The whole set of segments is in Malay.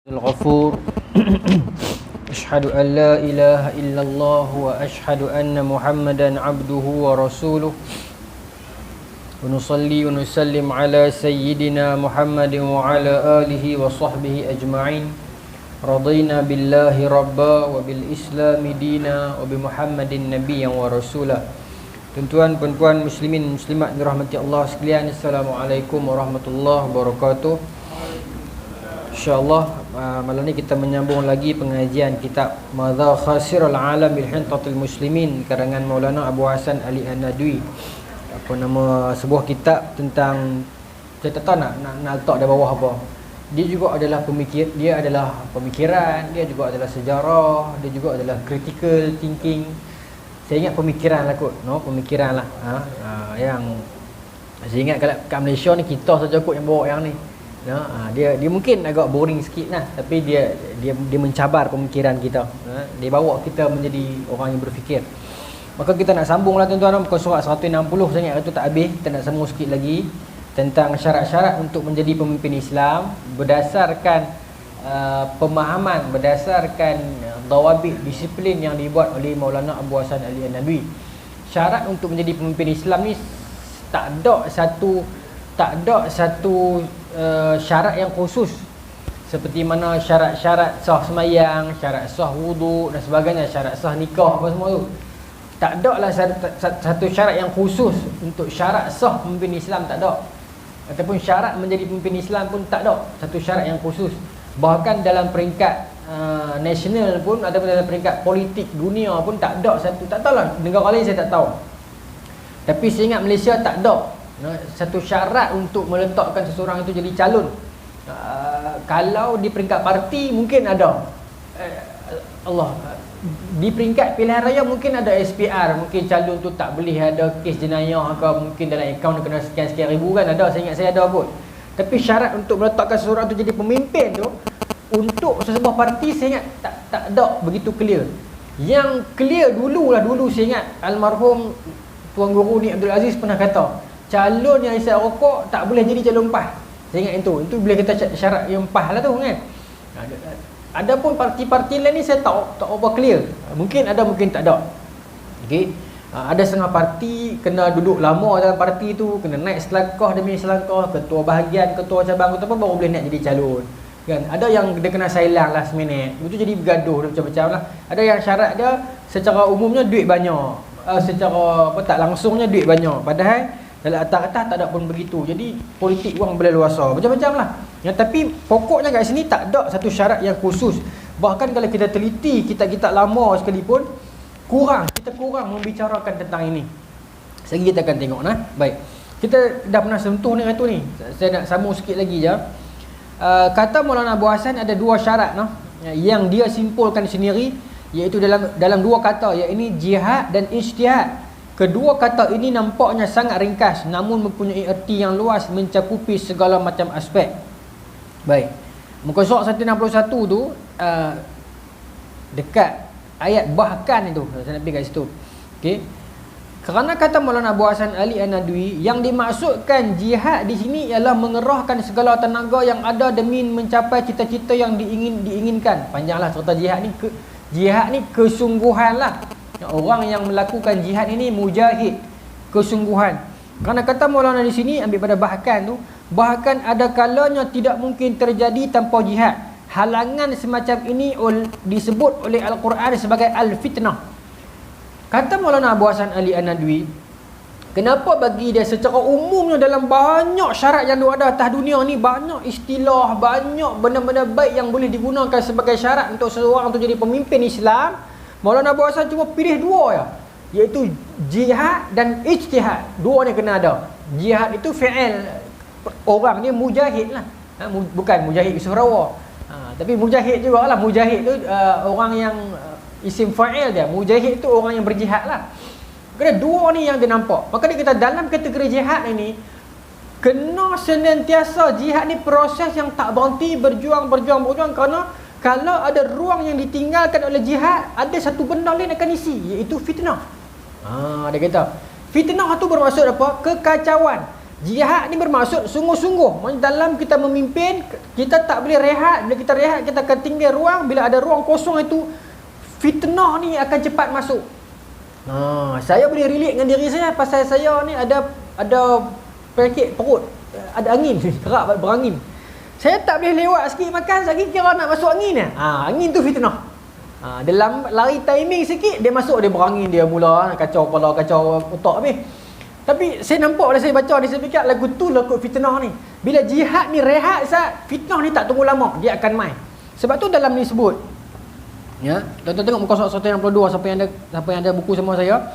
الغفور أشهد أن لا إله إلا الله وأشهد أن محمدا عبده ورسوله ونصلي ونسلم على سيدنا محمد وعلى آله وصحبه أجمعين رضينا بالله ربا وبالإسلام دينا وبمحمد نبيا ورسولا. Tuan-tuan, puan-puan, muslimin, muslimat dirahmati Allah sekalian, Assalamualaikum warahmatullahi wabarakatuh. InsyaAllah malam ni kita menyambung lagi pengajian kitab Madha Khasirul Alam bil Hintatil Muslimin karangan Maulana Abu Hasan Ali An-Nadwi. Apa nama sebuah kitab tentang, saya tak tahu nak letak di bawah apa. Dia juga adalah pemikiran, dia juga adalah sejarah, dia juga adalah critical thinking. Saya ingat pemikiran lah kot, pemikiran lah. Yang saya ingat kalau kat Malaysia ni kita saja kot yang bawa yang ni. Dia mungkin agak boring sikit lah, tapi dia mencabar pemikiran kita. Dia bawa kita menjadi orang yang berfikir. Maka kita nak sambung lah tuan-tuan, muka surat 160 saya ingat itu tak habis. Kita nak sambung sikit lagi tentang syarat-syarat untuk menjadi pemimpin Islam berdasarkan pemahaman, berdasarkan dawabit disiplin yang dibuat oleh Maulana Abu Hasan Ali An-Nadwi. Syarat untuk menjadi pemimpin Islam ni tak ada satu syarat yang khusus, seperti mana syarat-syarat sah semayang, syarat sah wuduk dan sebagainya, syarat sah nikah, apa semua tu. Tak ada lah satu syarat yang khusus untuk syarat sah pemimpin Islam, tak ada. Ataupun syarat menjadi pemimpin Islam pun tak ada satu syarat yang khusus. Bahkan dalam peringkat nasional pun, ataupun dalam peringkat politik dunia pun tak ada satu. Tak tahulah negara lain, saya tak tahu. Tapi saya ingat Malaysia tak ada satu syarat untuk meletakkan seseorang itu jadi calon. Kalau di peringkat parti mungkin ada, di peringkat pilihan raya mungkin ada SPR, mungkin calon tu tak boleh ada kes jenayah ke, mungkin dalam akaun kena sekian-sekian ribu kan, ada, saya ingat saya ada kot. Tapi syarat untuk meletakkan seseorang tu jadi pemimpin tu untuk sesebuah parti, saya ingat tak ada begitu clear. Yang clear dulu saya ingat almarhum Tuan Guru Ni Abdul Aziz pernah kata, calon yang isap rokok tak boleh jadi calon PAS. Saya ingat itu boleh kita syarat yang PAS lah tu kan. Ada pun parti-parti lain ni saya tak apa clear. Mungkin ada, mungkin tak ada. Okey. Ada setengah parti kena duduk lama dalam parti tu, kena naik selangkah demi selangkah, ketua bahagian, ketua cabang, ketua apa baru boleh naik jadi calon. Kan? Ada yang dia kena silang last minute. Itu jadi bergaduh macam-macam lah. Ada yang syarat dia secara umumnya duit banyak. Secara tak langsungnya duit banyak. Padahal dalam atas-atas tak ada pun begitu. Jadi politik wang berleluasa, macam-macam lah. Tapi pokoknya kat sini tak ada satu syarat yang khusus. Bahkan kalau kita teliti kitab-kitab lama sekalipun, kita kurang membicarakan tentang ini. Sekejap kita akan tengok nah. Baik. Kita dah pernah sentuh dengan tu ni. Saya nak sambung sikit lagi je. Kata Maulana Abu Hasan ada dua syarat yang dia simpulkan sendiri, iaitu dalam dua kata, iaitu jihad dan ijtihad. Kedua kata ini nampaknya sangat ringkas, namun mempunyai erti yang luas, mencakupi segala macam aspek. Baik. Muka surat 161 tu dekat ayat bahkan itu, saya nak pergi kat situ. Okey. Kerana kata Maulana Abu Hasan Ali An-Nadwi, yang dimaksudkan jihad di sini ialah mengerahkan segala tenaga yang ada demi mencapai cita-cita yang diinginkan. Panjanglah cerita jihad ni. Jihad ni kesungguhan lah. Orang yang melakukan jihad ini mujahid, kesungguhan. Kerana kata Maulana di sini, ambil pada bahkan tu, bahkan ada kalanya tidak mungkin terjadi tanpa jihad. Halangan semacam ini disebut oleh Al-Quran sebagai al-fitnah. Kata Maulana Abu Hasan Ali An-Nadwi, kenapa bagi dia secara umumnya dalam banyak syarat yang ada atas dunia ni, banyak istilah, banyak benda-benda baik yang boleh digunakan sebagai syarat untuk seseorang untuk jadi pemimpin Islam, Maulana Abu Hasan cuma pilih dua ya, iaitu jihad dan ijtihad. Dua ni kena ada. Jihad itu fi'il, orang ni mujahid lah, bukan mujahid Yusuf Rawa, tapi mujahid juga lah. Mujahid tu orang yang isim fa'il dia. Mujahid tu orang yang berjihad lah. Kena dua ni yang dia nampak. Maka dia kata dalam kategori jihad ini, kena senantiasa jihad ni proses yang tak berhenti, berjuang, kerana kalau ada ruang yang ditinggalkan oleh jihad, ada satu benda lain akan isi, iaitu fitnah. Dia kata fitnah tu bermaksud apa? Kekacauan. Jihad ni bermaksud sungguh-sungguh. Maksud dalam kita memimpin, kita tak boleh rehat. Bila kita rehat, kita akan tinggal ruang. Bila ada ruang kosong itu, fitnah ni akan cepat masuk. Saya boleh relate dengan diri saya pasal saya ni ada penyakit perut, ada angin, kerak berangin. Saya tak boleh lewat sikit makan, lagi kira nak masuk angin ni. Angin tu fitnah. Dalam lari timing sikit, dia masuk, dia berangin, dia mula kacau kepala, kacau otak habis. Tapi saya nampak bila saya baca ni, saya fikir lagu tu lagu fitnah ni. Bila jihad ni rehat sat, fitnah ni tak tunggu lama, dia akan main. Sebab tu dalam ni sebut, ya, tuan-tuan tengok muka surat 162, siapa yang ada buku sama saya.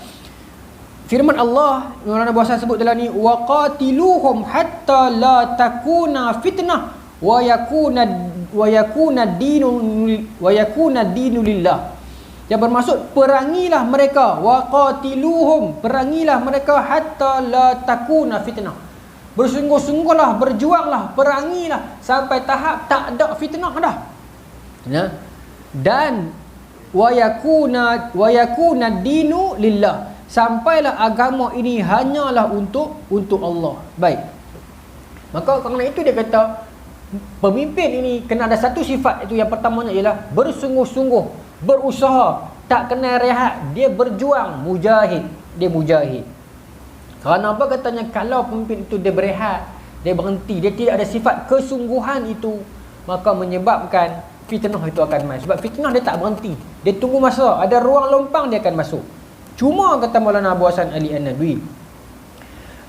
Firman Allah, Maulana Abu Hasan sebut dalam ni, wa qatiluhum hatta la takuna fitnah wa yakuna dinu lillah. Yang bermaksud perangilah mereka, wa qatiluhum, perangilah mereka hatta la takuna fitnah. Bersungguh-sungguhlah, berjuanglah, perangilah sampai tahap tak ada fitnah dah. Ya. Dan wa yakuna dinu lillah, sampailah agama ini hanyalah untuk Allah. Baik. Maka kerana itu dia kata pemimpin ini kena ada satu sifat, itu yang pertamanya ialah bersungguh-sungguh, berusaha, tak kena rehat, dia berjuang, mujahid, dia mujahid. Kerana apa katanya, kalau pemimpin itu dia berehat, dia berhenti, dia tidak ada sifat kesungguhan itu, maka menyebabkan fitnah itu akan masuk. Sebab fitnah dia tak berhenti, dia tunggu masa, ada ruang lompang dia akan masuk. Cuma kata Maulana Abu Hasan Ali An-Nadwi,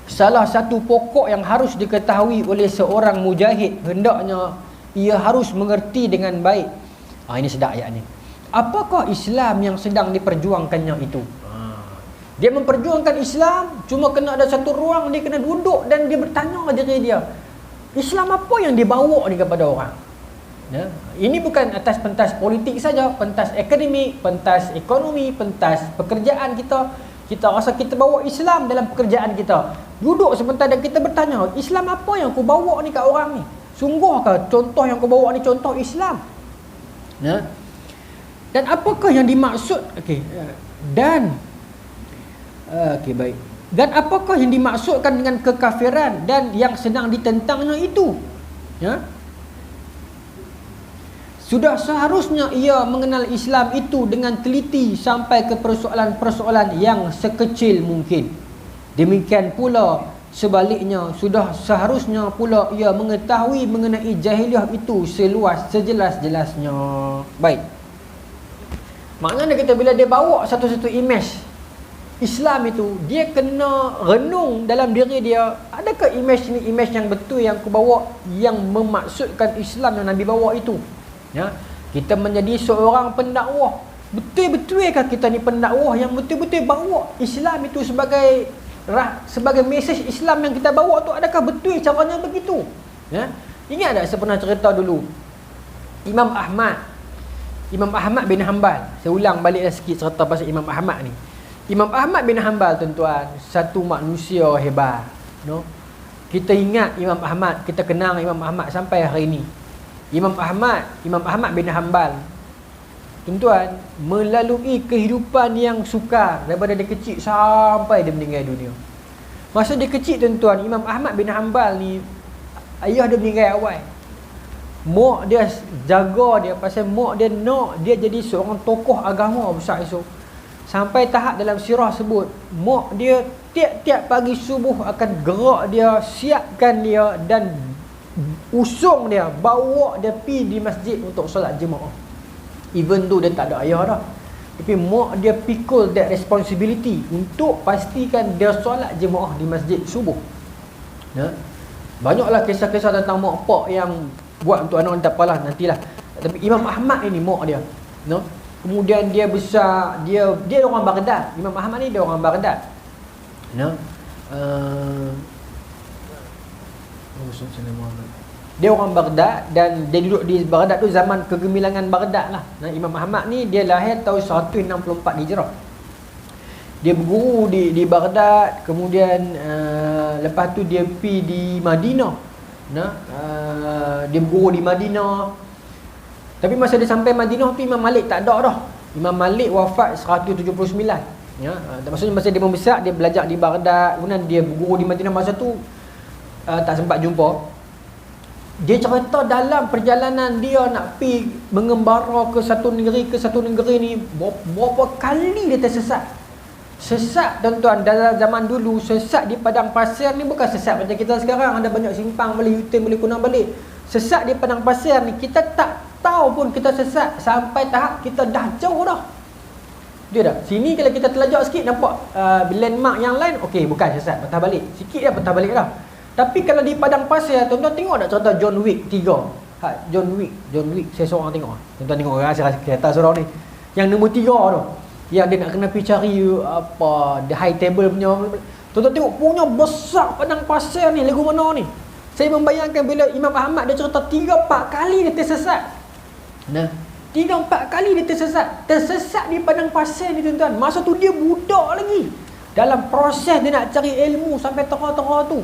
salah satu pokok yang harus diketahui oleh seorang mujahid, hendaknya ia harus mengerti dengan baik. Ini sedap ayat ni. Apakah Islam yang sedang diperjuangkannya itu? Dia memperjuangkan Islam, cuma kena ada satu ruang, dia kena duduk dan dia bertanya diri dia, Islam apa yang dibawa ni kepada orang? Ya? Ini bukan atas pentas politik saja, pentas akademik, pentas ekonomi, pentas pekerjaan kita. Kita rasa kita bawa Islam dalam pekerjaan kita. Duduk sebentar dan kita bertanya, Islam apa yang aku bawa ni kat orang ni? Sungguhkah contoh yang aku bawa ni contoh Islam? Ya? Dan apakah yang dimaksud? Baik. Dan apakah yang dimaksudkan dengan kekafiran dan yang sedang ditentangnya itu? Ya? Sudah seharusnya ia mengenal Islam itu dengan teliti sampai ke persoalan-persoalan yang sekecil mungkin. Demikian pula sebaliknya, sudah seharusnya pula ia mengetahui mengenai jahiliah itu sejelas-jelasnya. Baik. Maknanya kita bila dia bawa satu-satu imej Islam itu, dia kena renung dalam diri dia, adakah imej ni imej yang betul yang aku bawa, yang memaksudkan Islam yang Nabi bawa itu? Ya, kita menjadi seorang pendakwah, betul-betulkah kita ni pendakwah yang betul-betul bawa Islam itu sebagai mesej Islam yang kita bawa tu, adakah betul caranya begitu? Ya, ingat tak saya pernah cerita dulu Imam Ahmad bin Hanbal. Saya ulang balik sikit cerita pasal Imam Ahmad ni. Imam Ahmad bin Hanbal, tuan-tuan, satu manusia hebat, no? Kita ingat Imam Ahmad, kita kenal Imam Ahmad sampai hari ini. Imam Ahmad bin Hanbal, tuan-tuan, melalui kehidupan yang sukar daripada dia kecil sampai dia meninggal dunia. Masa dia kecil, tuan-tuan, Imam Ahmad bin Hanbal ni, ayah dia meninggal awal. Mak dia jaga dia, pasal mak dia nak dia jadi seorang tokoh agama besar esok. Sampai tahap dalam sirah sebut, mak dia tiap-tiap pagi subuh akan gerak dia, siapkan dia dan usung dia, bawa dia pergi di masjid untuk solat jemaah. Even tu dia tak ada ayah dah, tapi mak dia pikul that responsibility untuk pastikan dia solat jemaah di masjid subuh. Ya? Banyaklah kisah-kisah tentang mak pak yang buat untuk anak, tak apalah, nantilah. Tapi Imam Ahmad ini mak dia, no? Kemudian dia besar, dia orang Baghdad. Imam Ahmad ni dia orang Baghdad, no? Dia orang Baghdad dan dia duduk di Baghdad tu zaman kegemilangan Baghdad lah. Nah, Imam Ahmad ni dia lahir tahun 164 Hijrah. Dia berguru di Baghdad, kemudian lepas tu dia pergi di Madinah. Dia berguru di Madinah. Tapi masa dia sampai Madinah tu Imam Malik tak ada dah. Imam Malik wafat 179. Ya, maksudnya masa dia membesar dia belajar di Baghdad, kemudian dia berguru di Madinah. Masa tu tak sempat jumpa. Dia cerita dalam perjalanan dia nak pergi mengembara ke satu negeri ni, berapa kali dia tersesat. Sesat tuan-tuan, dalam zaman dulu sesat di padang pasir ni bukan sesat macam kita sekarang, ada banyak simpang boleh U-turn, boleh kunang balik. Sesat di padang pasir ni kita tak tahu pun kita sesat sampai tahap kita dah jauh dah. Dia dah. Sini kalau kita telajak sikit nampak landmark yang lain, okey bukan sesat, patah balik. Sikit dah patah balik dah. Tapi kalau di padang pasir, tuan-tuan tengok tak cerita John Wick 3. John Wick saya seorang tengok. Tuan-tuan tengok rasa kereta seorang ni. Yang nombor 3 tu. Yang dia nak kena pergi cari the high table punya. Tuan-tuan tengok punya besar padang pasir ni, lagu mana ni? Saya membayangkan bila Imam Ahmad dia cerita 3-4 kali dia tersesat. Nah, 3-4 kali dia tersesat. Tersesat di padang pasir ni tuan-tuan. Masa tu dia budak lagi. Dalam proses dia nak cari ilmu sampai tengah-tengah tu.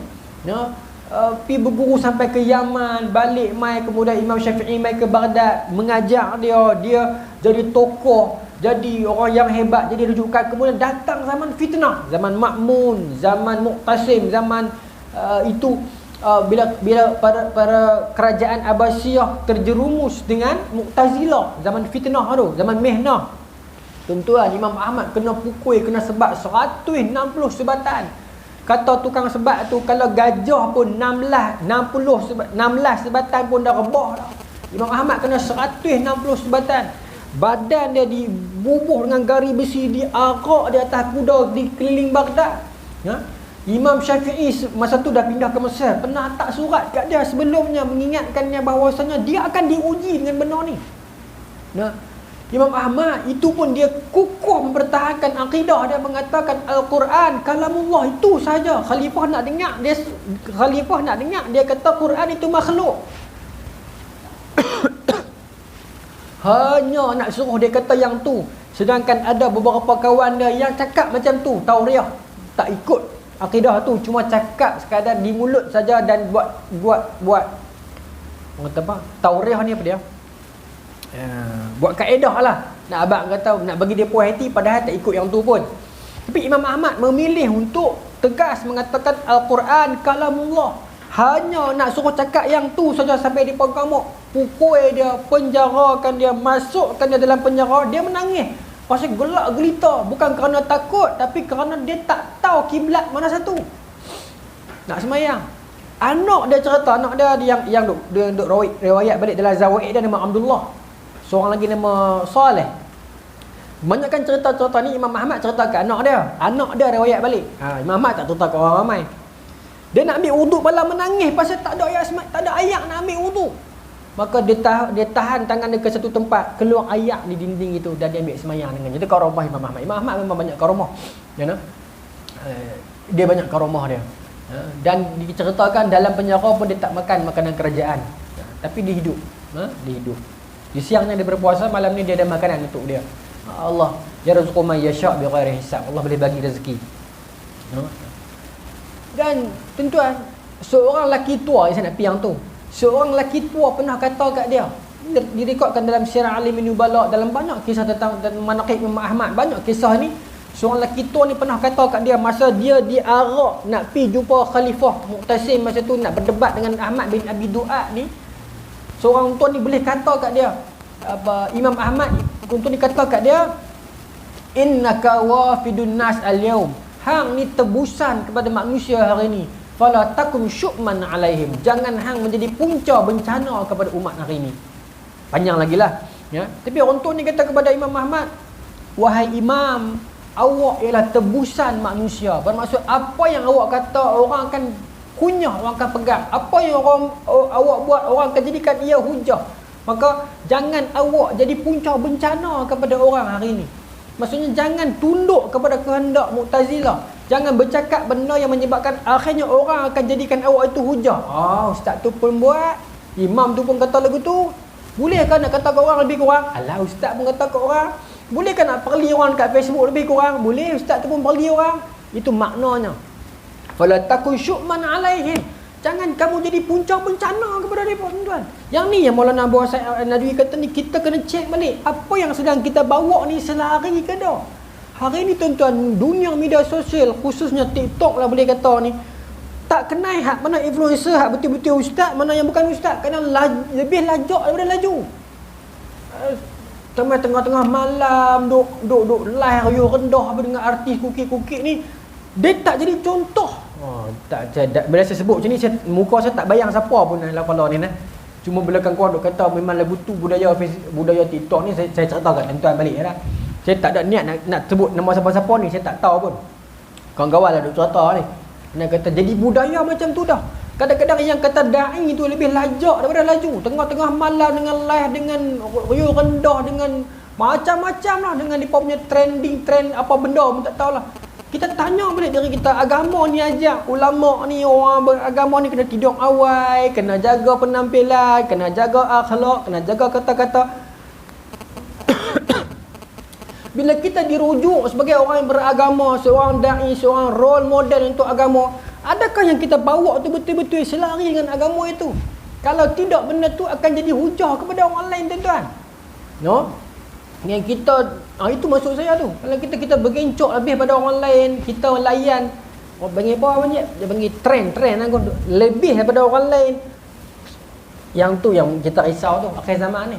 Ya, pergi berguru sampai ke Yaman, balik mai kemudian Imam Syafi'i mai ke Baghdad, mengajar dia jadi tokoh, jadi orang yang hebat, jadi rujukan. Kemudian datang zaman fitnah, zaman Ma'mun, zaman Mu'tasim, zaman bila para kerajaan Abbasiyah terjerumus dengan Mu'tazilah, zaman fitnah tu, zaman Mihnah. Tuan-tuan, Imam Ahmad kena pukul, kena sebat 160 sebatan. Kata tukang sebat tu, kalau gajah pun 16 sebatan pun dah rebah dah. Imam Ahmad kena 160 sebatan. Badan dia dibubuh dengan gari besi, diarak di atas kuda di keliling Baghdad. Ya? Imam Syafi'i masa tu dah pindah ke Mesir, pernah hantar surat kat dia sebelumnya mengingatkannya bahawasanya dia akan diuji dengan benda ni. Nah, Imam Ahmad itu pun dia kukuh mempertahankan akidah. Dia mengatakan Al-Quran kalamullah, itu saja. Khalifah nak dengar, dia kata Quran itu makhluk. Hanya nak suruh dia kata yang tu. Sedangkan ada beberapa kawan dia yang cakap macam tu, tauriah, tak ikut akidah tu, cuma cakap sekadar di mulut saja dan buat kata apa? Tauriah ni apa dia? Buat kaedah lah. Nak abang kata nak bagi dia puas hati, padahal tak ikut yang tu pun. Tapi Imam Ahmad memilih untuk tegas mengatakan Al-Quran kalamullah. Hanya nak suruh cakap yang tu saja sampai di pengkamuk. Pukul dia, penjarakan dia, masukkan dia dalam penjara. Dia menangis pasal gelak gelita, bukan kerana takut, tapi kerana dia tak tahu kiblat mana satu. Nak semayang. Anak dia cerita, anak dia yang duk riwayat balik dalam Zawaid dia, nama Abdullah. Seorang lagi nama Saleh. Banyakkan cerita-cerita ni Imam Ahmad cerita ke anak dia. Anak dia riwayat balik. Imam Ahmad tak cerita ke orang ramai. Dia nak ambil wuduk malah menangis pasal tak ada ayak nak ambil wuduk. Maka dia tahan tangan dia ke satu tempat, keluar ayak di dinding itu dan dia ambil semayang dengan. Itu karamah Imam Ahmad. Imam Ahmad memang banyak karamah. Ya, dia banyak karamah dia. Dan diceritakan dalam penjara pun dia tak makan makanan kerajaan. Tapi dia hidup. Dia hidup. Di siangnya dia berpuasa, malam ni dia ada makanan untuk dia. Allah yarzuqu man yasha' bighairi hisab. Allah boleh bagi rezeki. Dan tuan-tuan, seorang lelaki tua, saya nak pergi yang tu. Seorang lelaki tua pernah kata kat dia, direkodkan dalam Syiar Alamin Nubala, dalam banyak kisah tentang manaqib Imam Ahmad, banyak kisah ni. Seorang lelaki tua ni pernah kata kat dia masa dia diarak nak pergi jumpa Khalifah Mu'tasim masa tu, nak berdebat dengan Ahmad bin Abi Du'ad ni. Seorang tuan ni boleh kata kat dia, Imam Ahmad tuan ni kata kat dia, innaka wafidun nas al-yawm, hang ni tebusan kepada manusia hari ni, fala takum syu'man alaihim, jangan hang menjadi punca bencana kepada umat hari ni. Panjang lagi lah ya. Tapi orang tuan ni kata kepada Imam Ahmad, wahai Imam, awak ialah tebusan manusia. Bermaksud apa yang awak kata orang akan kunyah, orang akan pegang. Apa yang awak buat, orang akan jadikan ia hujah. Maka jangan awak jadi punca bencana kepada orang hari ini. Maksudnya jangan tunduk kepada kehendak Mu'tazilah. Jangan bercakap benda yang menyebabkan akhirnya orang akan jadikan awak itu hujah. Ustaz tu pun buat, imam tu pun kata lagu tu. Bolehkah nak kata ke orang lebih kurang? Alah, ustaz pun kata ke orang. Bolehkah nak perli orang kat Facebook lebih kurang? Boleh, ustaz tu pun perli orang. Itu maknanya. Fala takun syu'man alaihim. Jangan kamu jadi punca bencana kepada mereka, tuan. Yang ni yang Maulana Abu Hasan Nadwi kata ni, kita kena cek balik apa yang sedang kita bawa ni selari ke dah. Hari ni tuan-tuan, dunia media sosial, khususnya TikTok lah boleh kata ni, tak kenal hak mana influencer, hak betul-betul ustaz, mana yang bukan ustaz. Kena lebih lajak daripada laju. Tengah-tengah malam duk live rayu rendah apa dengan artis kukik-kukik ni, dia tak jadi contoh. Tak bila saya sebut macam ni, muka saya tak bayang siapa pun dalam kepala ni nah. Cuma bila kawan duk kata memang lagu tu budaya TikTok ni, saya ceritakan tuan-tuan balik dah. Saya tak ada niat nak sebut nama siapa-siapa ni, saya tak tahu pun. Kawan-kawan lah duk cerita ni. Nak kata jadi budaya macam tu dah. Kadang-kadang yang kata da'i tu lebih lajak daripada laju. Tengah-tengah malam dengan live, dengan rayu rendah, dengan macam-macam lah, dengan dia punya trend apa benda pun tak tahulah. Kita tanya balik diri kita, agama ni ajak ulama ni, orang beragama ni kena tidur awal, kena jaga penampilan, kena jaga akhlak, kena jaga kata-kata. Bila kita dirujuk sebagai orang yang beragama, seorang da'i, seorang role model untuk agama, adakah yang kita bawa tu betul-betul selari dengan agama itu? Kalau tidak, benda tu akan jadi hujah kepada orang lain, tuan-tuan. No? Yang kita, itu maksud saya tu. Kalau kita bergencok lebih pada orang lain, kita layan, orang panggil apa banyak? Dia panggil trend lebih daripada orang lain. Yang tu yang kita risau tu, akhir zaman ni.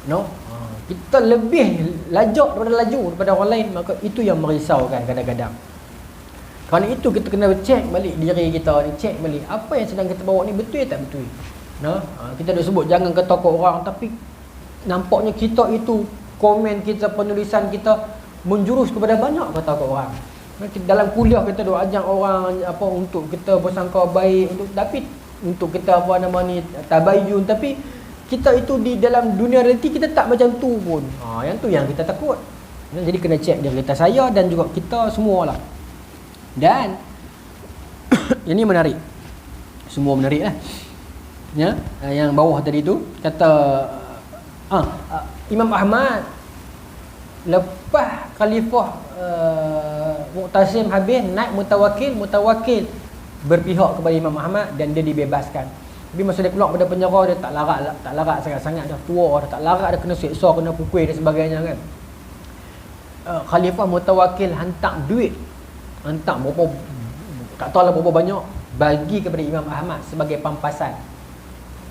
No? Kita lebih lajak daripada laju daripada orang lain, maka itu yang merisaukan kadang-kadang. Kerana itu kita kena cek balik diri kita ni, cek balik apa yang sedang kita bawa ni betul tak betul. Nah, kita dah sebut jangan ketakut orang, tapi nampaknya kita itu, komen kita, penulisan kita menjurus kepada banyak ketakut orang. Dalam kuliah kita dah ajak orang apa untuk kita bersangka baik, tapi untuk kita apa nama ni tabayyun, tapi kita itu di dalam dunia realiti kita tak macam tu pun. Yang tu yang kita takut. Jadi kena cek diri kita, saya dan juga kita semualah. Dan ini menarik. Semua menarik lah. Ya, yang bawah tadi tu kata Imam Ahmad lepas khalifah Mu'tasim habis, naik Mutawakil berpihak kepada Imam Ahmad dan dia dibebaskan. Tapi masa dia keluar pada penjara, dia tak larat sangat-sangat dah, tua dah, tak larat dah, kena seksa, kena pukul dan sebagainya kan. Khalifah Mutawakil hantar duit, hantar berapa, tak tahu lah berapa banyak, bagi kepada Imam Ahmad sebagai pampasan.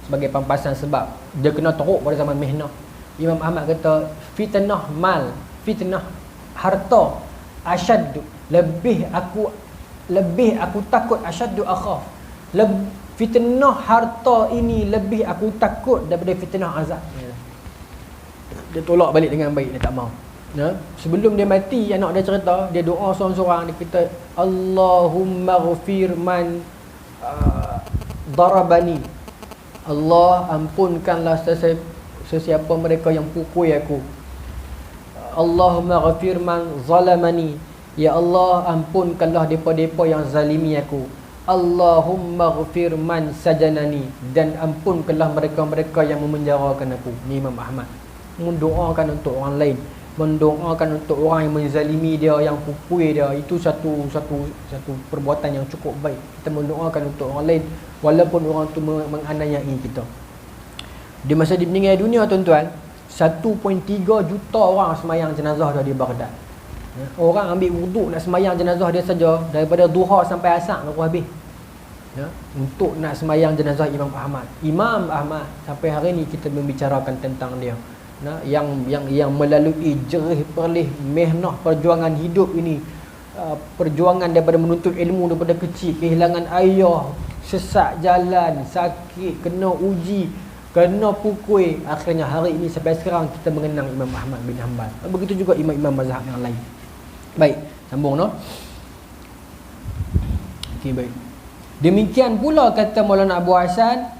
Sebab dia kena teruk pada zaman mihnah. Imam Ahmad kata fitnah mal, fitnah harta asyaddu, lebih aku takut, asyaddu akhaf, fitnah harta ini lebih aku takut daripada fitnah azab. Dia tolak balik dengan baik, dia tak mau. Sebelum dia mati, anak dia cerita, dia doa seorang-seorang, dia kata Allahumma ghafir man darabani, Allah ampunkanlah sesiapa mereka yang pukul aku. Allahumma ghafir man zalamani, ya Allah ampunkanlah depa-depa yang zalimi aku. Allahumma ghafir man sajanani, dan ampunkanlah mereka-mereka yang memenjarakan aku. Ni Imam Ahmad mendoakan untuk orang lain, mendoakan untuk orang yang menzalimi dia, yang pukul dia. Itu satu perbuatan yang cukup baik. Kita mendoakan untuk orang lain walaupun orang tu menganiayai kita. Di masa dia meninggal dunia, tuan-tuan, 1.3 juta orang semayang jenazah dia di Baghdad. Orang ambil wuduk nak semayang jenazah dia saja daripada duha sampai asar baru habis. Untuk nak semayang jenazah Imam Ahmad. Sampai hari ni kita membicarakan tentang dia. Yang melalui jerih perlih mihnah perjuangan hidup ini, perjuangan daripada menuntut ilmu daripada kecil, kehilangan ayah, sesak jalan, sakit, kena uji, kena pukul, akhirnya hari ini sampai sekarang kita mengenang Imam Ahmad bin Hanbal. Begitu juga imam-imam mazhab yang lain. Baik, sambung no. Okey, baik. Demikian pula kata Maulana Abu Hasan,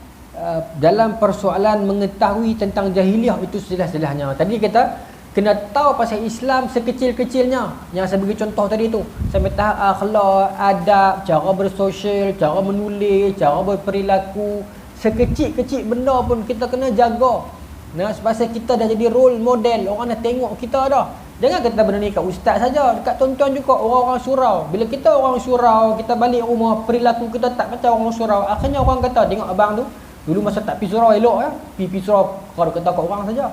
dalam persoalan mengetahui tentang jahiliah itu sejelas-jelasnya. Tadi kita kena tahu pasal Islam sekecil-kecilnya. Yang saya bagi contoh tadi tu, sampai tahap akhlak, adab, cara bersosial, cara menulis, cara berperilaku, sekecil-kecil benda pun kita kena jaga. Sebab kita dah jadi role model, orang dah tengok kita dah. Jangan kata benda ni kat ustaz saja, dekat tuan-tuan juga, orang-orang surau. Bila kita orang surau, kita balik rumah, perilaku kita tak macam orang surau. Akhirnya orang kata, tengok abang tu, dulu masa tak pergi surau elok ya, pergi surau kalau kata kat orang saja.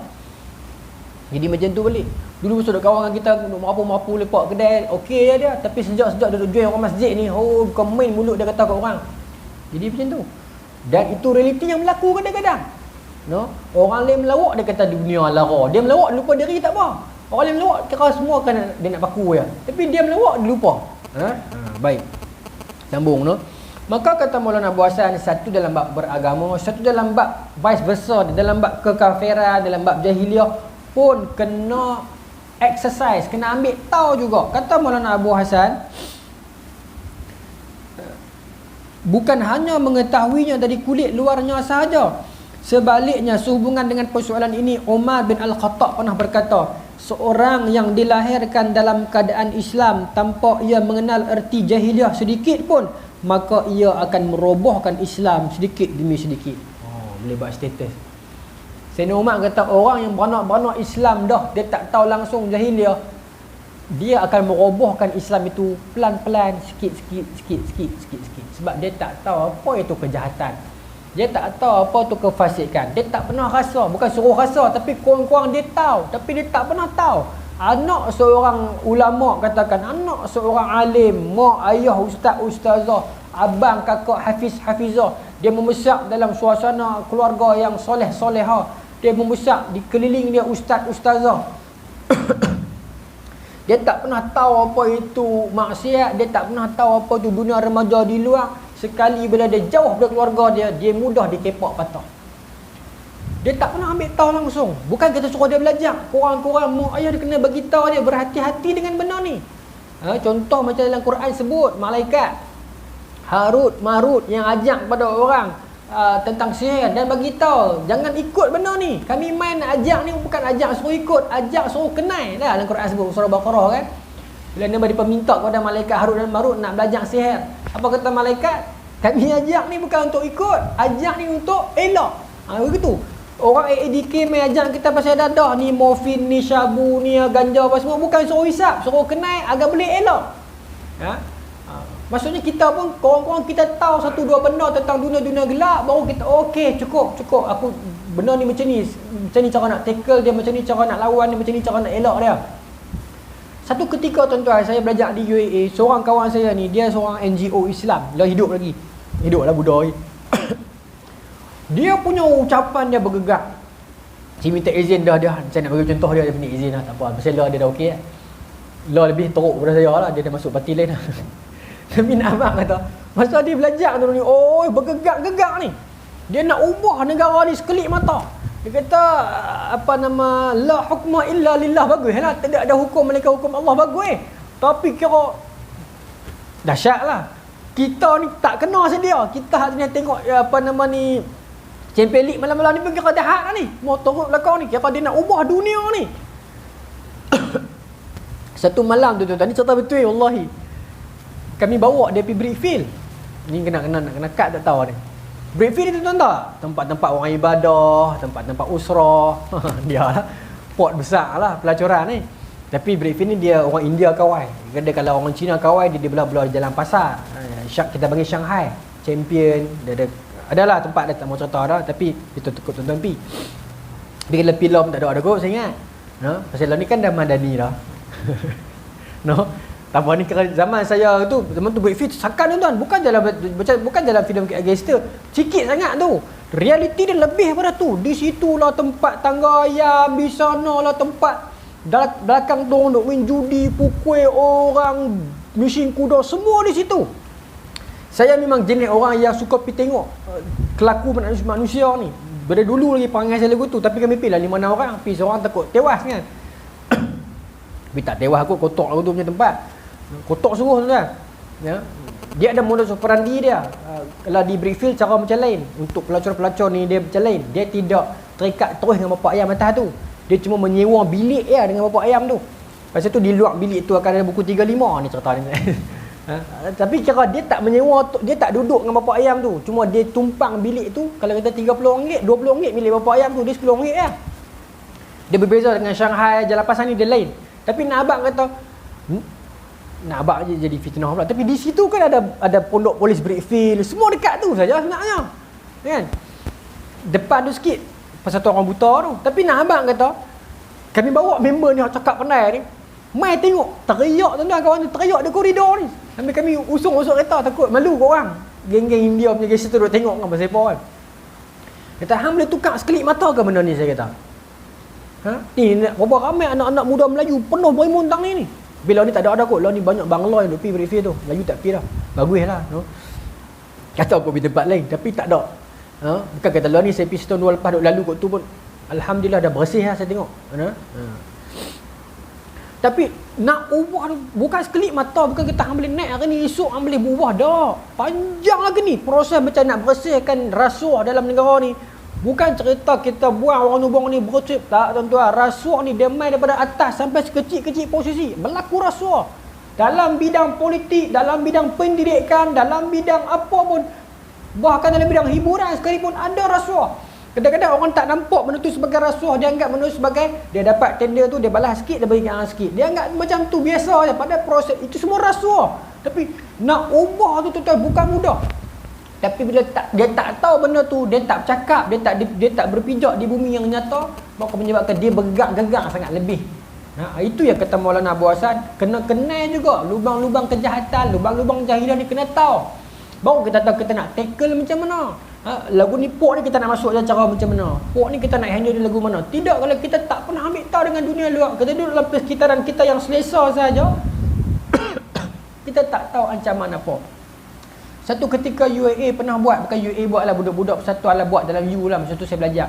Jadi macam tu balik. Dulu masa duduk kawan dengan kita, mampu-mampu lepak kedai, okey je dia. Tapi sejak duduk join orang masjid ni, bukan main mulut dia kata kat orang. Jadi macam tu. Dan itu realiti yang berlaku kadang-kadang. No? Orang lain melawak, dia kata dunia lara. Dia melawak, dia lupa diri tak apa. Orang lain melawak, kira semua kan dia nak baku je. Tapi dia melawak, dia lupa. Baik. Sambung, no? Maka kata Maulana Abu Hasan, satu dalam bab beragama, satu dalam bab vice versa, dalam bab kekafiran, dalam bab jahiliah pun kena exercise, kena ambil tahu juga. Kata Maulana Abu Hasan, bukan hanya mengetahuinya dari kulit luarnya sahaja. Sebaliknya, sehubungan dengan persoalan ini, Umar bin Al-Khattab pernah berkata, seorang yang dilahirkan dalam keadaan Islam tanpa ia mengenal erti jahiliah sedikit pun, maka ia akan merobohkan Islam sedikit demi sedikit. Boleh buat status. Sayyidina Umar kata, orang yang beranak-beranak Islam dah, dia tak tahu langsung jahiliah, dia akan merobohkan Islam itu pelan-pelan, sikit-sikit. Sebab dia tak tahu apa itu kejahatan. Dia tak tahu apa tu kefasikan. Dia tak pernah rasa, bukan suruh rasa, tapi kurang-kurang dia tahu, tapi dia tak pernah tahu. Anak seorang ulama katakan, anak seorang alim, mak ayah ustaz ustazah, abang kakak hafiz hafizah, dia membesar dalam suasana keluarga yang soleh-solehah. Dia membesar dikeliling dia ustaz ustazah. Dia tak pernah tahu apa itu maksiat, dia tak pernah tahu apa itu dunia remaja di luar. Sekali bila dia jauh dari keluarga dia, dia mudah dikepak patah. Dia tak pernah ambil tahu langsung. Bukan kita suruh dia belajar. Kurang-kurang mak ayah dia kena bagi tahu dia, berhati-hati dengan benda ni. Contoh macam dalam Quran sebut, malaikat Harut Marut yang ajak pada orang tentang sihir dan bagi tahu, jangan ikut benda ni. Kami main ajak ni bukan ajak suruh ikut, ajak suruh kenal. Dah dalam Quran sebut surah Baqarah kan. Bila Nabi meminta kepada malaikat Harut dan Marut nak belajar sihir. Apa kata malaikat? Kami ajak ni bukan untuk ikut, ajak ni untuk elak. Begitu. Orang AADK main ajak kita pasal dadah ni, morfin ni, syabu ni, ganja apa semua, bukan suruh hisap, suruh kenal agar boleh elak. Maksudnya kita pun korang-korang kita tahu satu dua benda tentang dunia-dunia gelap, baru kita okey cukup aku benda ni macam ni cara nak tackle dia, macam ni cara nak lawan dia, macam ni cara nak elak dia. Satu ketika tuan-tuan, saya belajar di UAE, seorang kawan saya ni, dia seorang NGO Islam, dia hidup lagi. Hiduplah budak ni. Dia punya ucapan dia bergegar. Saya minta izin dah dia. Saya nak bagi contoh dia punya izin lah, tak apa. Pasal lah dia dah okey lah. Lah lebih teruk daripada saya lah, dia dah masuk parti lain lah. Tapi nak abang kata, masa dia belajar tu ni, bergegar-gegar ni. Dia nak ubah negara ni sekelip mata. Dia kata la hukma illa lillah, bagus lah. Tidak ada hukum melainkan hukum Allah, bagus. Tapi kira dahsyat lah. Kita ni tak kena sedia. Kita hanya tengok Champions League malam-malam ni pun kira jahat lah ni. Mau turut belakang ni, kira dia nak ubah dunia ni. Satu malam tu tuan-tuan, ni cerita betul wallahi. Kami bawa dia pergi Brickfield. Ni kena kat tak tahu ni. Brickfield itu tuan tak? Tempat-tempat orang ibadah, tempat-tempat usrah. Dia lah port besar lah pelacuran ni. Tapi Brickfield ni dia orang India kawai. Dia kalau orang Cina kawai, dia belah-belah jalan pasar. Kita panggil Shanghai Champion. Dia adalah tempat dia tak mau cerita dah, tapi kita tukut tuan-tuan pi. Tapi kalau filem tak ada kot saya ingat. Pasal ni kan dah madani dah. Tak apa ni zaman saya tu, zaman tu Brickfield sakan tuan-tuan, bukan jalan filem gangster. Sikit sangat tu. Realiti dia lebih daripada tu. Di situlah tempat tangga ayam, di sanalah tempat belakang tu duk main judi, pukul orang, mesin kuda, semua di situ. Saya memang jenis orang yang suka pergi tengok kelaku manusia ni. Dari dulu lagi perangai saya lagu tu, tapi kami pergi lah 5-6 orang, pergi seorang takut tewas kan. Tapi tak tewas aku, kotor aku tu punya tempat. Kotor sungguh tuan. Ya. Dia ada modus operandi dia. Kalau di Brickfield cara macam lain. Untuk pelacur-pelacur ni dia macam lain. Dia tidak terikat terus dengan bapak ayam atas tu. Dia cuma menyewa bilik ya dengan bapak ayam tu. Lepas tu di luar bilik tu akan ada buku 35 ni cerita ni. Tapi kira dia tak menyewa, dia tak duduk dengan bapak ayam tu. Cuma dia tumpang bilik tu. Kalau kata RM30, RM20 milik bapak ayam tu, dia RM10 ya. Dia berbeza dengan Shanghai, Jalan Pasar ni dia lain. Tapi nak abang kata nak abang je jadi fitnah pula. Tapi di situ kan ada pondok polis Brickfield, semua dekat tu saja sebenarnya. Kan? Depan tu sikit pasal tu orang buta tu. Tapi nak abang kata Kami bawa member ni cakap pandai ni. Mai tengok, teriak tuan-tuan kawan ni, teriak di koridor ni. Sampai kami usung-usung kereta takut malu kau orang. Geng-geng India punya gangster tu duk tengok kan pasal apa kan. Kata, hang boleh tukar sekelip mata ke benda ni, saya kata. Ni berapa ramai anak-anak muda Melayu penuh berimun tang ni. Bila ni tak ada kot, lah ni banyak bangla yang duk pergi briefing tu. Melayu tak pergi dah. Baguslah, no. Kata aku pergi tempat lain tapi tak ada. Bukan kata lah ni saya pergi setahun dua lepas duk lalu kot tu pun alhamdulillah dah bersih lah saya tengok. Tapi nak ubah tu bukan sekelip mata, bukan kita hang boleh naik hari ni esok hang boleh berubah dah. Panjang lagi ni proses macam nak bersihkan rasuah dalam negara ni. Bukan cerita kita buang orang nubang ni bersih tak tuan-tuan. Rasuah ni dia main daripada atas sampai sekecil-kecil posisi. Berlaku rasuah. Dalam bidang politik, dalam bidang pendidikan, dalam bidang apa pun, bahkan dalam bidang hiburan sekalipun ada rasuah. Kadang-kadang orang tak nampak benda tu sebagai rasuah, dia anggap benda tu sebagai dia dapat tender tu, dia balas sikit, dia bagi kat sikit. Dia anggap macam tu biasa je, padahal proses itu semua rasuah. Tapi nak ubah tu tuan-tuan bukan mudah. Tapi bila dia tak tahu benda tu, dia tak bercakap, dia tak berpijak di bumi yang nyata, maka menyebabkan dia bergerak-gerak sangat lebih. Itu yang kata Maulana Abu Hasan, kena kenal juga lubang-lubang kejahatan, lubang-lubang jahilah ni kena tahu. Baru kita tahu kita nak tackle macam mana. Lagu ni pok ni kita nak masuk dalam cara macam mana. Pok ni kita nak handle dia lagu mana. Tidak kalau kita tak pernah ambil tahu dengan dunia luar. Kita duduk dalam persekitaran kita yang selesa saja. Kita tak tahu ancaman apa. Satu ketika UAA pernah buat, bukan UAA buat lah, budak-budak persatuan lah buat dalam U lah, masa tu saya belajar.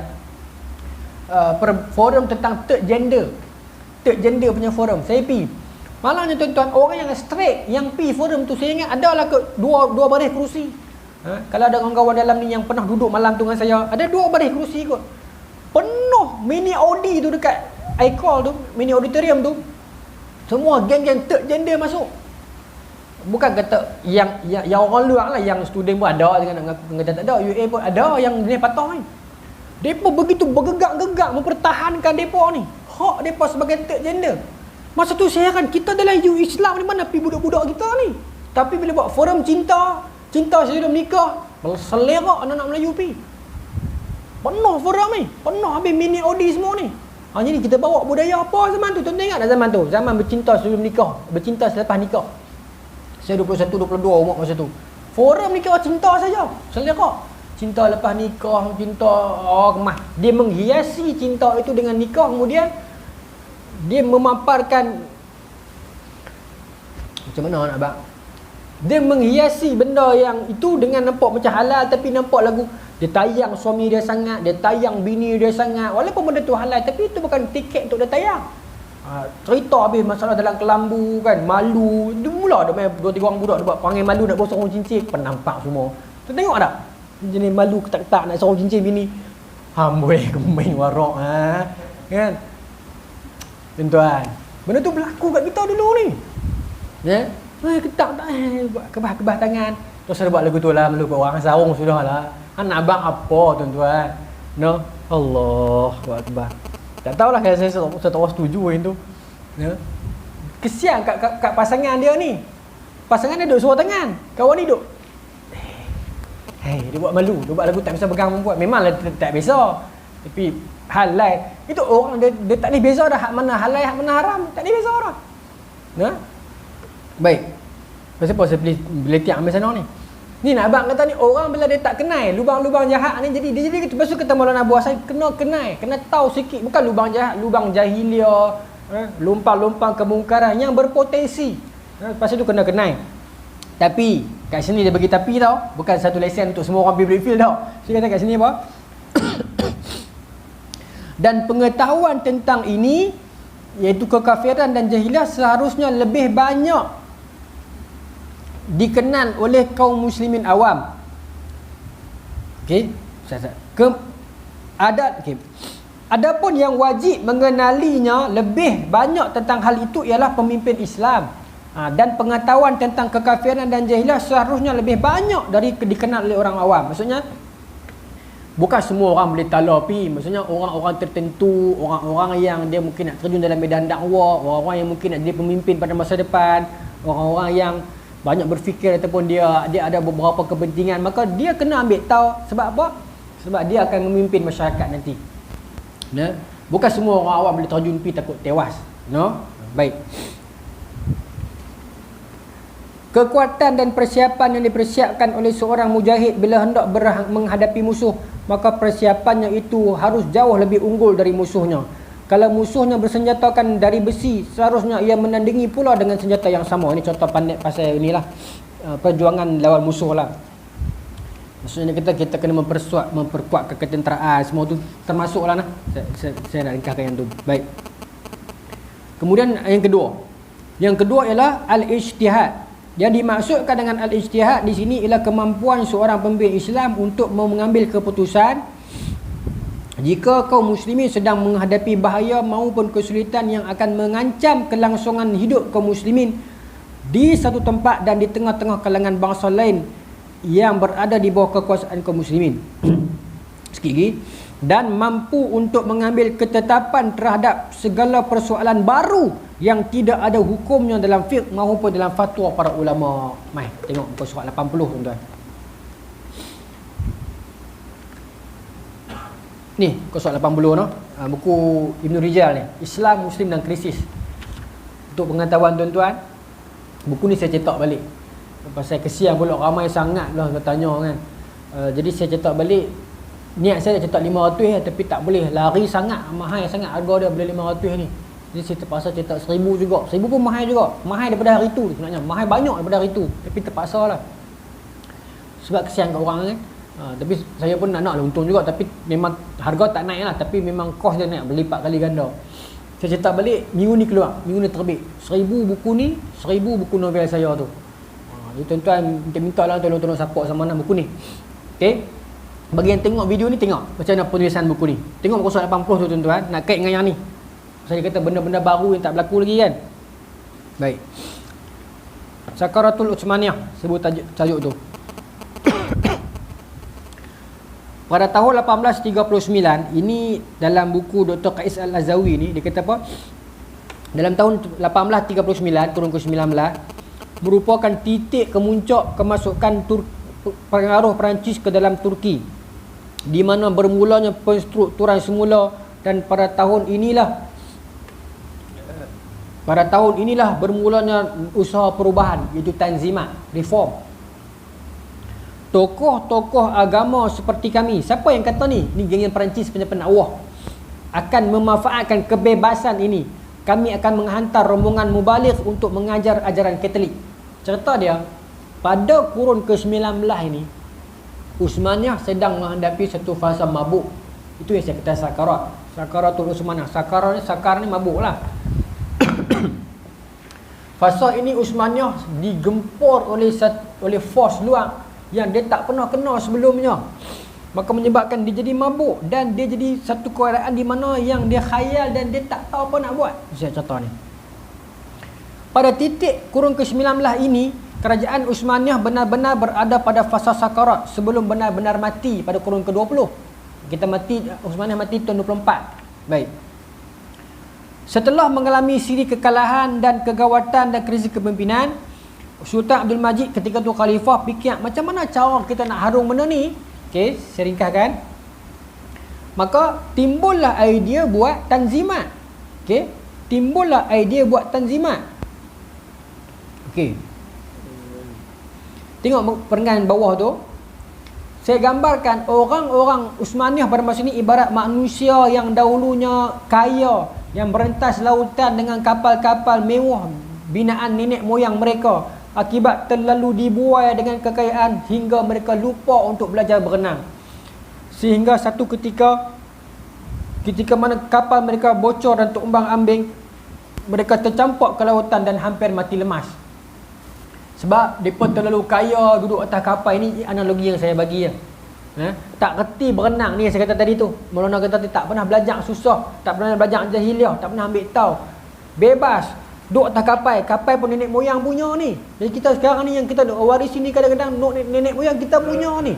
Forum tentang third gender punya forum. Saya pergi. Malangnya tuan-tuan, orang yang straight yang pergi forum tu, saya ingat adalah ke dua baris kerusi. Kalau ada kawan-kawan dalam ni yang pernah duduk malam tu dengan saya, ada 2 baris kerusi kot. Penuh mini Audi tu dekat iCall tu, mini auditorium tu. Semua geng-geng third gender masuk. Bukan kata yang orang luar lah, yang student pun ada, jangan nak ngaku kata tak ada. UA pun ada yang jenis patah ni. Depa begitu bergegak-gegak mempertahankan depa ni. Hak depa sebagai third gender. Masa tu saya kan, kita dalam Islam ni mana pergi budak-budak kita ni. Tapi bila buat forum cinta sebelum nikah, selerak anak-anak Melayu pergi. Penuh forum ni, penuh habis mini Audi semua ni. Jadi kita bawa budaya apa zaman tu? Tuan-tuan ingat tak zaman tu? Zaman bercinta sebelum nikah, bercinta selepas nikah. Saya 21-22 umur masa tu. Forum nikah cinta saja, selerak. Cinta lepas nikah, cinta kemah. Dia menghiasi cinta itu dengan nikah, kemudian dia memaparkan macam mana nak bang? Dia menghiasi benda yang itu dengan nampak macam halal, tapi nampak lagu dia tayang suami dia sangat, dia tayang bini dia sangat. Walaupun benda tu halal, tapi itu bukan tiket untuk dia tayang. Cerita habis masalah dalam kelambu kan, malu. Dia mula ada main 2-3 orang budak dia buat panggil malu nak bawa sarung cincin, penampak semua. Tu tengok tak? Jenis malu ketak-ketak nak sarung cincin bini. Amboi main warak kan. Tuan-tuan, benda tu berlaku kat kita dulu ni. Ya. Ketak tak buat kebah-kebah tangan. Terus ada buat lagu tu lah, malu kat orang sarung sudahlah. Nak abang apa tuan-tuan? No. Allah Akbar. Tak tahulah kalau saya tak setuju yang tu. Ya. Kesian kat pasangan dia ni. Pasangan dia duduk suruh tangan. Kawan ni duduk. Dia buat malu. Dia buat lagu tak bisa pegang perempuan. Memanglah tak bisa. Tapi halal. Itu orang dia tak boleh beza dah hak mana halal, hak mana haram. Tak boleh beza dah. Nah. Baik. Pasal apa saya boleh tiap ambil sana ni? Ni nak abang kata ni, orang bila dia tak kenal lubang-lubang jahat ni, jadi lepas tu kata Maulana Abu Hasan, kena kenal, kena tahu sikit. Bukan lubang jahat, lubang jahiliah, lumpang-lumpang kemungkaran yang berpotensi. Lepas tu kena kenal. Tapi kat sini dia bagi tapi tau, bukan satu lesen untuk semua orang pergi Brickfield tau. Saya kata kat sini apa? Dan pengetahuan tentang ini, iaitu kekafiran dan jahiliah, seharusnya lebih banyak dikenal oleh kaum muslimin awam. Okey, adapun yang wajib mengenalinya lebih banyak tentang hal itu ialah pemimpin Islam. Dan pengetahuan tentang kekafiran dan jahiliah seharusnya lebih banyak dari dikenal oleh orang awam. Maksudnya bukan semua orang boleh talapi. Maksudnya orang-orang tertentu, orang-orang yang dia mungkin nak terjun dalam medan dakwah, orang-orang yang mungkin nak jadi pemimpin pada masa depan, orang-orang yang banyak berfikir ataupun dia ada beberapa kepentingan, maka dia kena ambil tahu. Sebab apa? Sebab dia akan memimpin masyarakat nanti. Ya? Bukan semua orang awam boleh terjun pi takut tewas. No? Baik. Kekuatan dan persiapan yang dipersiapkan oleh seorang mujahid bila hendak menghadapi musuh, maka persiapannya itu harus jauh lebih unggul dari musuhnya. Kalau musuhnya bersenjatakan dari besi, seharusnya ia menandingi pula dengan senjata yang sama. Ini contoh pandai pasal inilah perjuangan lawan musuh lah. Maksudnya kita kena memperkuat ketenteraan, semua tu termasuklah nah. Saya nak ringkaskan yang tu. Baik. Kemudian yang kedua ialah al-ijtihad. Yang dimaksudkan dengan al-ijtihad di sini ialah kemampuan seorang pemimpin Islam untuk mengambil keputusan jika kaum muslimin sedang menghadapi bahaya maupun kesulitan yang akan mengancam kelangsungan hidup kaum muslimin di satu tempat dan di tengah-tengah kalangan bangsa lain yang berada di bawah kekuasaan kaum muslimin. Sikit lagi. Dan mampu untuk mengambil ketetapan terhadap segala persoalan baru yang tidak ada hukumnya dalam fiqh maupun dalam fatwa para ulama. Mai tengok muka surat 80 tuan-tuan. Ni muka surat 80 no. Buku Ibn Rijal ni, Islam, Muslim dan Krisis. Untuk pengetahuan tuan-tuan, buku ni saya cetak balik. Pasal kesian pula ramai sangat lah bertanya kan. Jadi saya cetak balik. Niat saya nak cetak 500 tapi tak boleh, lari sangat, mahal sangat harga dia beli 500 ni. Jadi saya terpaksa cetak 1000 juga. 1000 pun mahal juga. Mahal daripada hari tu sebenarnya. Mahal banyak daripada hari tu. Tapi terpaksa lah. Sebab kesian kat orang kan. Tapi saya pun nak lah untung juga. Tapi memang harga tak naik lah. Tapi memang kos dia naik berlipat kali ganda. Saya cetak balik, minggu ni keluar. Minggu ni terbit. 1000 buku ni, 1000 buku novel saya tu. Jadi tuan-tuan minta lah tolong support sama mana buku ni. Okay. Bagi yang tengok video ni, tengok macam mana penulisan buku ni. Tengok muka surat 80 tu tuan-tuan. Nak kait dengan yang ni. Saya kata benda-benda baru yang tak berlaku lagi kan. Baik. Sakaratul Utsmaniyah, sebut tajuk tu. Pada tahun 1839, ini dalam buku Dr. Qais Al-Azawi ni, dia kata apa? Dalam tahun 1839 turun ke 19 merupakan titik kemuncak kemasukan pengaruh Perancis ke dalam Turki, di mana bermulanya penstrukturan semula, dan pada tahun inilah bermulanya usaha perubahan, iaitu tanzimat, reform. Tokoh-tokoh agama seperti kami, siapa yang kata ni? Ni geng Perancis punya penakwah, akan memanfaatkan kebebasan ini. Kami akan menghantar rombongan mubaligh untuk mengajar ajaran Katolik. Cerita dia, pada kurun ke-19 ini, Utsmaniyah sedang menghadapi satu fasa mabuk. Itu yang saya kata sakarat. Sakaratul Utsmaniyah. Sakar ni mabuk lah. Fasa ini Utsmaniyah digempur oleh force luar yang dia tak pernah kenal sebelumnya. Maka menyebabkan dia jadi mabuk, dan dia jadi satu keadaan di mana yang dia khayal dan dia tak tahu apa nak buat. Saya contoh ni. Pada titik kurun ke-19 ini, kerajaan Utsmaniyah benar-benar berada pada fasa sakarat sebelum benar-benar mati pada kurun ke-20. Utsmaniyah mati tahun 24. Baik. Setelah mengalami siri kekalahan dan kegawatan dan krisis kepimpinan, Sultan Abdul Majid ketika tu khalifah fikir macam mana cara kita nak harung benda ni. Okey, saya ringkaskan. Maka timbullah idea buat tanzimat. Okey, timbullah idea buat tanzimat. Okey. Tengok perenggan bawah tu. Saya gambarkan orang-orang Utsmaniyah pada masa ini ibarat manusia yang dahulunya kaya, yang berentas lautan dengan kapal-kapal mewah binaan nenek moyang mereka, akibat terlalu dibuai dengan kekayaan hingga mereka lupa untuk belajar berenang. Sehingga satu ketika mana kapal mereka bocor dan terumbang-ambing, mereka tercampak ke lautan dan hampir mati lemas. Sebab mereka terlalu kaya duduk atas kapal. Ini analogi yang saya bagi ya. Tak reti berenang ni saya kata tadi tu. Maulana kata tak pernah belajar susah, tak pernah belajar jahiliah, tak pernah ambil tahu. Bebas duduk atas kapal. Kapal pun nenek moyang punya ni. Jadi kita sekarang ni yang kita duk warisi ni kadang-kadang nenek moyang kita punya ni.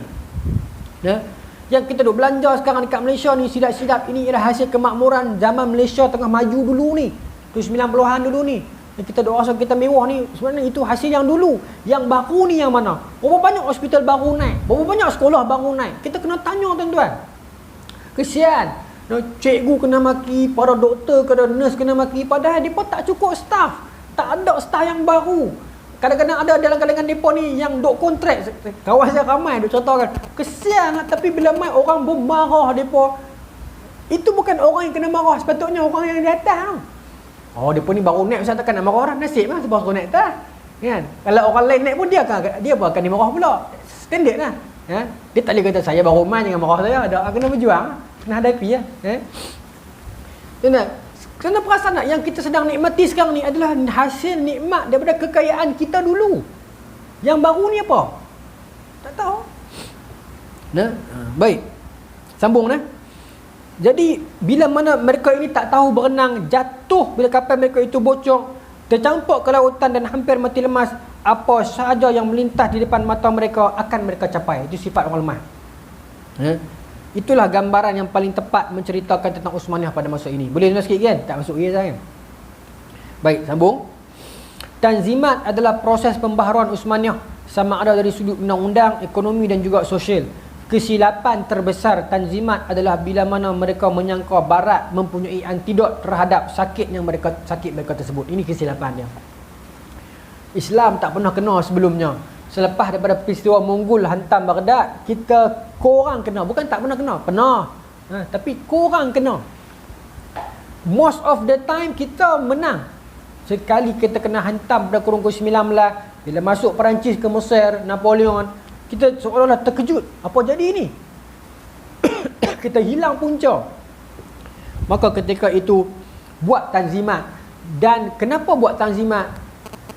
Yang kita duk belanja sekarang dekat Malaysia ni silap-silap, ini ialah hasil kemakmuran zaman Malaysia tengah maju dulu ni. Tu 90-an dulu ni. Kita doa rasa kita mewah ni, sebenarnya itu hasil yang dulu. Yang baru ni yang mana? Berapa banyak hospital baru naik? Berapa banyak sekolah baru naik? Kita kena tanya tuan-tuan. Kesian. Cikgu kena maki, para doktor kena, nurse kena maki, padahal mereka tak cukup staff. Tak ada staff yang baru. Kadang-kadang ada dalam kalangan mereka ni yang duk kontrak. Kawan saya ramai duk contohkan, kesian lah, tapi bila mai orang bermarah mereka. Itu bukan orang yang kena marah, sepatutnya orang yang di atas. Oh, mereka ni baru naik, saya takkan nak marah orang. Nasib lah sebab baru naik atas. Kan? Kalau orang lain naik pun dia pun akan dimarah pula. Standard lah. Dia tak boleh kata saya baru main jangan marah saya. Ada kena berjuang, kena hadapi lah. Kena perasan tak yang kita sedang nikmati sekarang ni adalah hasil nikmat daripada kekayaan kita dulu. Yang baru ni apa? Tak tahu. Baik. Sambung nah. Jadi bila mana mereka ini tak tahu berenang, jatuh bila kapal mereka itu bocor, tercampur ke lautan dan hampir mati lemas, apa sahaja yang melintas di depan mata mereka akan mereka capai. Itu sifat orang lemah. Itulah gambaran yang paling tepat menceritakan tentang Uthmaniyah pada masa ini. Boleh dengar sikit kan? Tak masuk ya kan? Baik, sambung. Tanzimat adalah proses pembaharuan Uthmaniyah, sama ada dari sudut undang-undang, ekonomi dan juga sosial. Kesilapan terbesar Tanzimat adalah bila mana mereka menyangka Barat mempunyai antidot terhadap sakit mereka tersebut. Ini kesilapan dia. Islam tak pernah kena sebelumnya. Selepas daripada peristiwa Mongol hantam Baghdad, kita korang kena. Bukan tak pernah kena, pernah. Tapi korang kena. Most of the time kita menang. Sekali kita kena hantam pada kurun ke-19, bila masuk Perancis ke Mesir, Napoleon, kita seolah-olah terkejut. Apa jadi ini? Kita hilang punca. Maka ketika itu buat tanzimat. Dan kenapa buat tanzimat?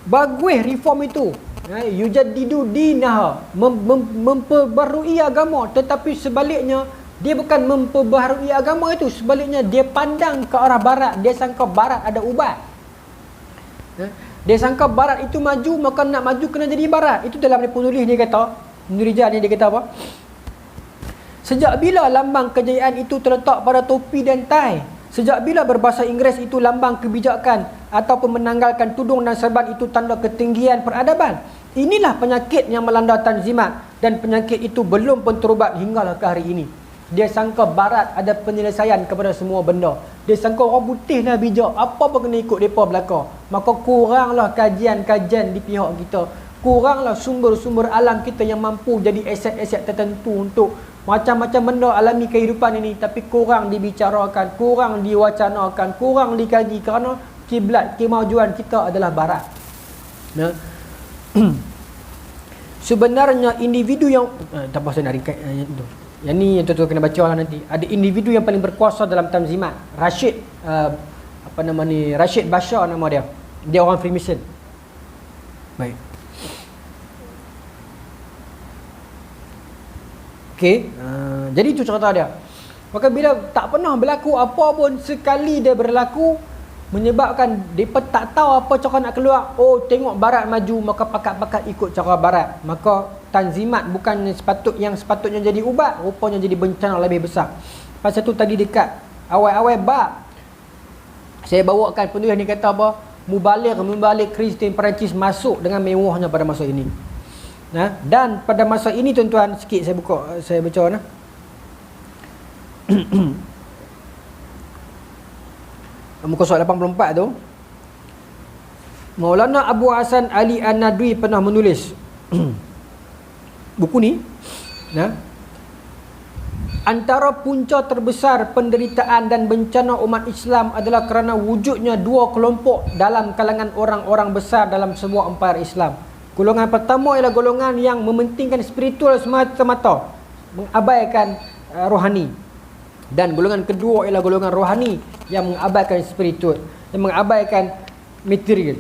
Bagus reform itu. Yujaddidu dinaha, memperbarui agama. Tetapi sebaliknya, dia bukan memperbarui agama itu. Sebaliknya dia pandang ke arah barat. Dia sangka barat ada ubat. Dia sangka barat itu maju, maka nak maju kena jadi barat. Itu dalam penulis dia kata, Nurijal ni dia kata apa? Sejak bila lambang kejayaan itu terletak pada topi dan tai? Sejak bila berbahasa Inggeris itu lambang kebijakan ataupun menanggalkan tudung dan serban itu tanda ketinggian peradaban? Inilah penyakit yang melanda Tanzimat, dan penyakit itu belum pun terubat hinggalah ke hari ini. Dia sangka barat ada penyelesaian kepada semua benda. Dia sangka orang putih lah bijak, apa pun kena ikut mereka belaka. Maka kuranglah kajian-kajian di pihak kita. Kuranglah sumber-sumber alam kita yang mampu jadi aset-aset tertentu untuk macam-macam benda alami kehidupan ini. Tapi kurang dibicarakan, kurang diwacanakan, kurang dikaji, kerana kiblat kemajuan kita adalah barat. Sebenarnya individu yang tak apa saya nak ringkas itu. Yang ni yang tuan-tuan kena baca lah nanti. Ada individu yang paling berkuasa dalam Tanzimat. Rashid Rashid Bashar nama dia. Dia orang Freemason. Baik. Okey, jadi itu cerita dia. Maka bila tak pernah berlaku apa pun, sekali dia berlaku menyebabkan mereka tak tahu apa cara nak keluar. Oh, tengok barat maju, maka pakat-pakat ikut cara barat. Maka Tanzimat bukan yang sepatutnya jadi ubat, rupanya jadi bencana lebih besar. Pasal tu tadi dekat awal-awal bab saya bawakan penulis ni kata apa? Mubalik Kristian Perancis masuk dengan mewahnya pada masa ini. Dan pada masa ini tuan-tuan, sikit saya baca nah. Muka surat 84 tu, Maulana Abu Hasan Ali An-Nadwi pernah menulis buku ni. Antara punca terbesar penderitaan dan bencana umat Islam adalah kerana wujudnya dua kelompok dalam kalangan orang-orang besar dalam sebuah empayar Islam. Golongan pertama ialah golongan yang mementingkan spiritual semata-mata, mengabaikan rohani. Dan golongan kedua ialah golongan rohani yang mengabaikan spiritual, yang mengabaikan material.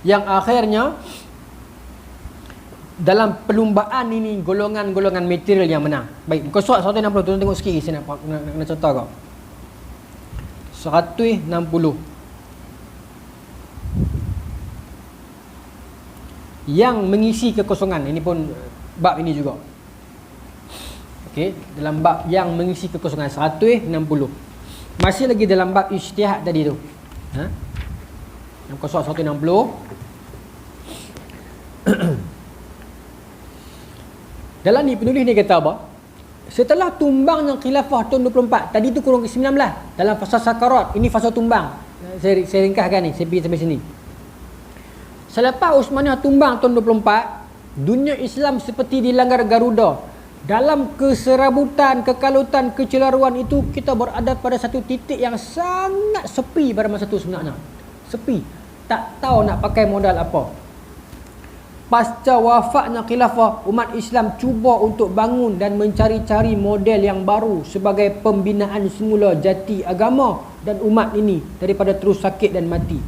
Yang akhirnya dalam perlumbaan ini golongan-golongan material yang menang. Baik, muka surat 160, tuan tengok sikit saya nak contoh kau. 160. Yang mengisi kekosongan. Ini pun bab ini juga. Okey, dalam bab yang mengisi kekosongan 160. Masih lagi dalam bab ijtihad tadi tu. Yang kosong 160. Dalam ni penulis ni kata apa? Setelah tumbangnya khilafah tahun 24, tadi tu kurung ke-19 dalam fasa sakarat, ini fasa tumbang. Saya ringkaskan ni, saya pergi sampai sini. Selepas Uthmaniyah tumbang tahun 24, dunia Islam seperti dilanggar Garuda. Dalam keserabutan, kekalutan, kecelaruan itu, kita berada pada satu titik yang sangat sepi pada masa itu sebenarnya. Sepi. Tak tahu nak pakai modal apa. Pasca wafatnya khilafah, umat Islam cuba untuk bangun dan mencari-cari model yang baru sebagai pembinaan semula jati agama dan umat ini daripada terus sakit dan mati.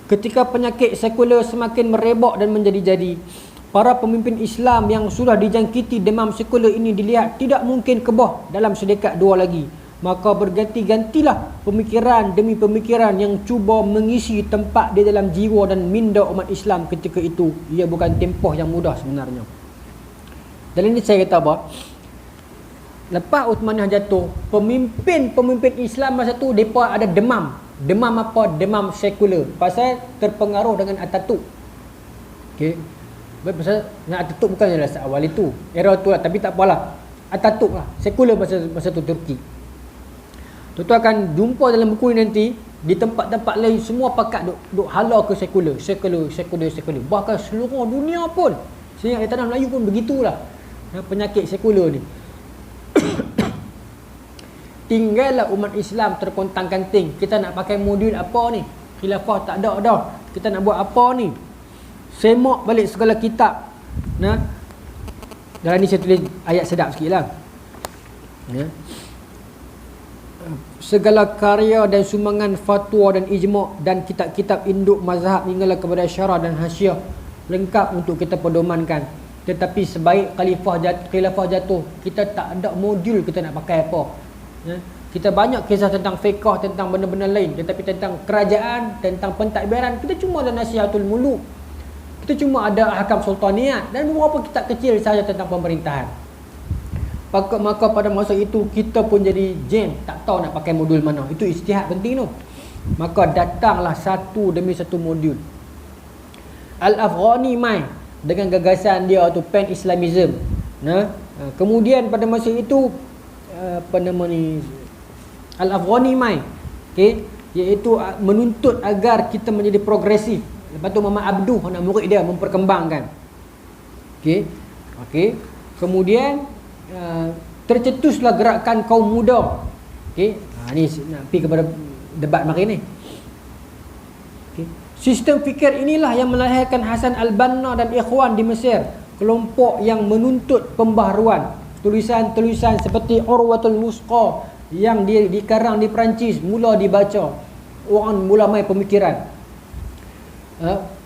Ketika penyakit sekular semakin merebak dan menjadi-jadi, para pemimpin Islam yang sudah dijangkiti demam sekular ini dilihat tidak mungkin kebah dalam sedekad dua lagi. Maka berganti-gantilah pemikiran demi pemikiran yang cuba mengisi tempat di dalam jiwa dan minda umat Islam ketika itu. Ia bukan tempoh yang mudah sebenarnya. Dalam ini saya kata apa? Lepas Uthmaniyah jatuh, pemimpin-pemimpin Islam masa tu mereka ada demam. Demam apa? Demam sekular. Pasal terpengaruh dengan Atatürk. Okey. Pasal Atatürk bukan jelas awal itu. Era tu lah, tapi tak apalah. Atatürk lah. Sekular masa tu Turki. Tuan-tuan akan jumpa dalam buku ini nanti, di tempat-tempat lain semua pakat duk hala ke sekular. Bahkan seluruh dunia pun. Sehingga di tanah Melayu pun begitulah. Penyakit sekular ni. Tinggallah umat Islam terkontang-kanting. Kita nak pakai modul apa ni? Khilafah tak ada dah. Kita nak buat apa ni? Semak balik segala kitab. Nah. Dalam ni saya tulis ayat sedap sikit lah. Ya. Segala karya dan sumbangan fatwa dan ijma' dan kitab-kitab induk mazhab hinggalah kepada syarah dan hasyiah lengkap untuk kita pedomankan. Tetapi sebaik khilafah jatuh, kita tak ada modul kita nak pakai apa. Ya? Kita banyak kisah tentang fiqh, tentang benda-benda lain, tetapi tentang kerajaan, tentang pentadbiran, kita cuma ada nasihatul muluk. Kita cuma ada ahkam sultaniyat dan beberapa kitab kecil saja tentang pemerintahan. Maka pada masa itu kita pun jadi jam, tak tahu nak pakai modul mana. Itu ijtihad penting tu. Maka datanglah satu demi satu modul. Al-Afghani mai dengan gagasan dia tu pan-Islamism. Nah, kemudian pada masa itu apa nama ni, Al-Afghani mai, okey, iaitu menuntut agar kita menjadi progresif. Lepas tu Muhammad Abduh, anak murid dia, memperkembangkan. Okey. Kemudian tercetuslah gerakan kaum muda. Okey, ni nak pergi kepada debat mari ni. Okey, sistem fikir inilah yang melahirkan Hasan al-Banna dan ikhwan di Mesir, kelompok yang menuntut pembaharuan. Tulisan-tulisan seperti Urwatul Wusqa yang dikarang di Perancis mula dibaca. Orang mula mai pemikiran.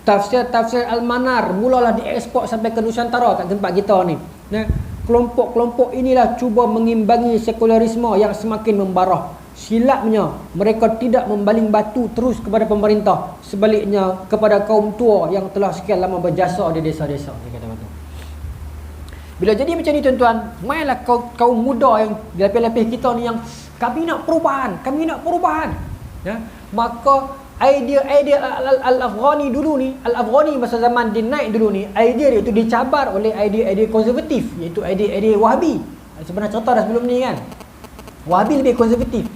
Tafsir Al-Manar mulalah diekspor sampai ke Nusantara kat tempat kita ni. Nah, kelompok-kelompok inilah cuba mengimbangi sekularisme yang semakin membarah. Silapnya, mereka tidak membaling batu terus kepada pemerintah, sebaliknya kepada kaum tua yang telah sekian lama berjasa di desa-desa. Bila jadi macam ni tuan-tuan, mainlah kaum muda yang lapis-lapis kita ni yang kami nak perubahan. Ya? Maka idea Al-Afghani dulu ni, Al-Afghani masa zaman dia naik dulu ni, idea dia itu dicabar oleh idea konservatif, iaitu idea Wahabi. Sebenarnya cerita dah sebelum ni kan. Wahabi lebih konservatif,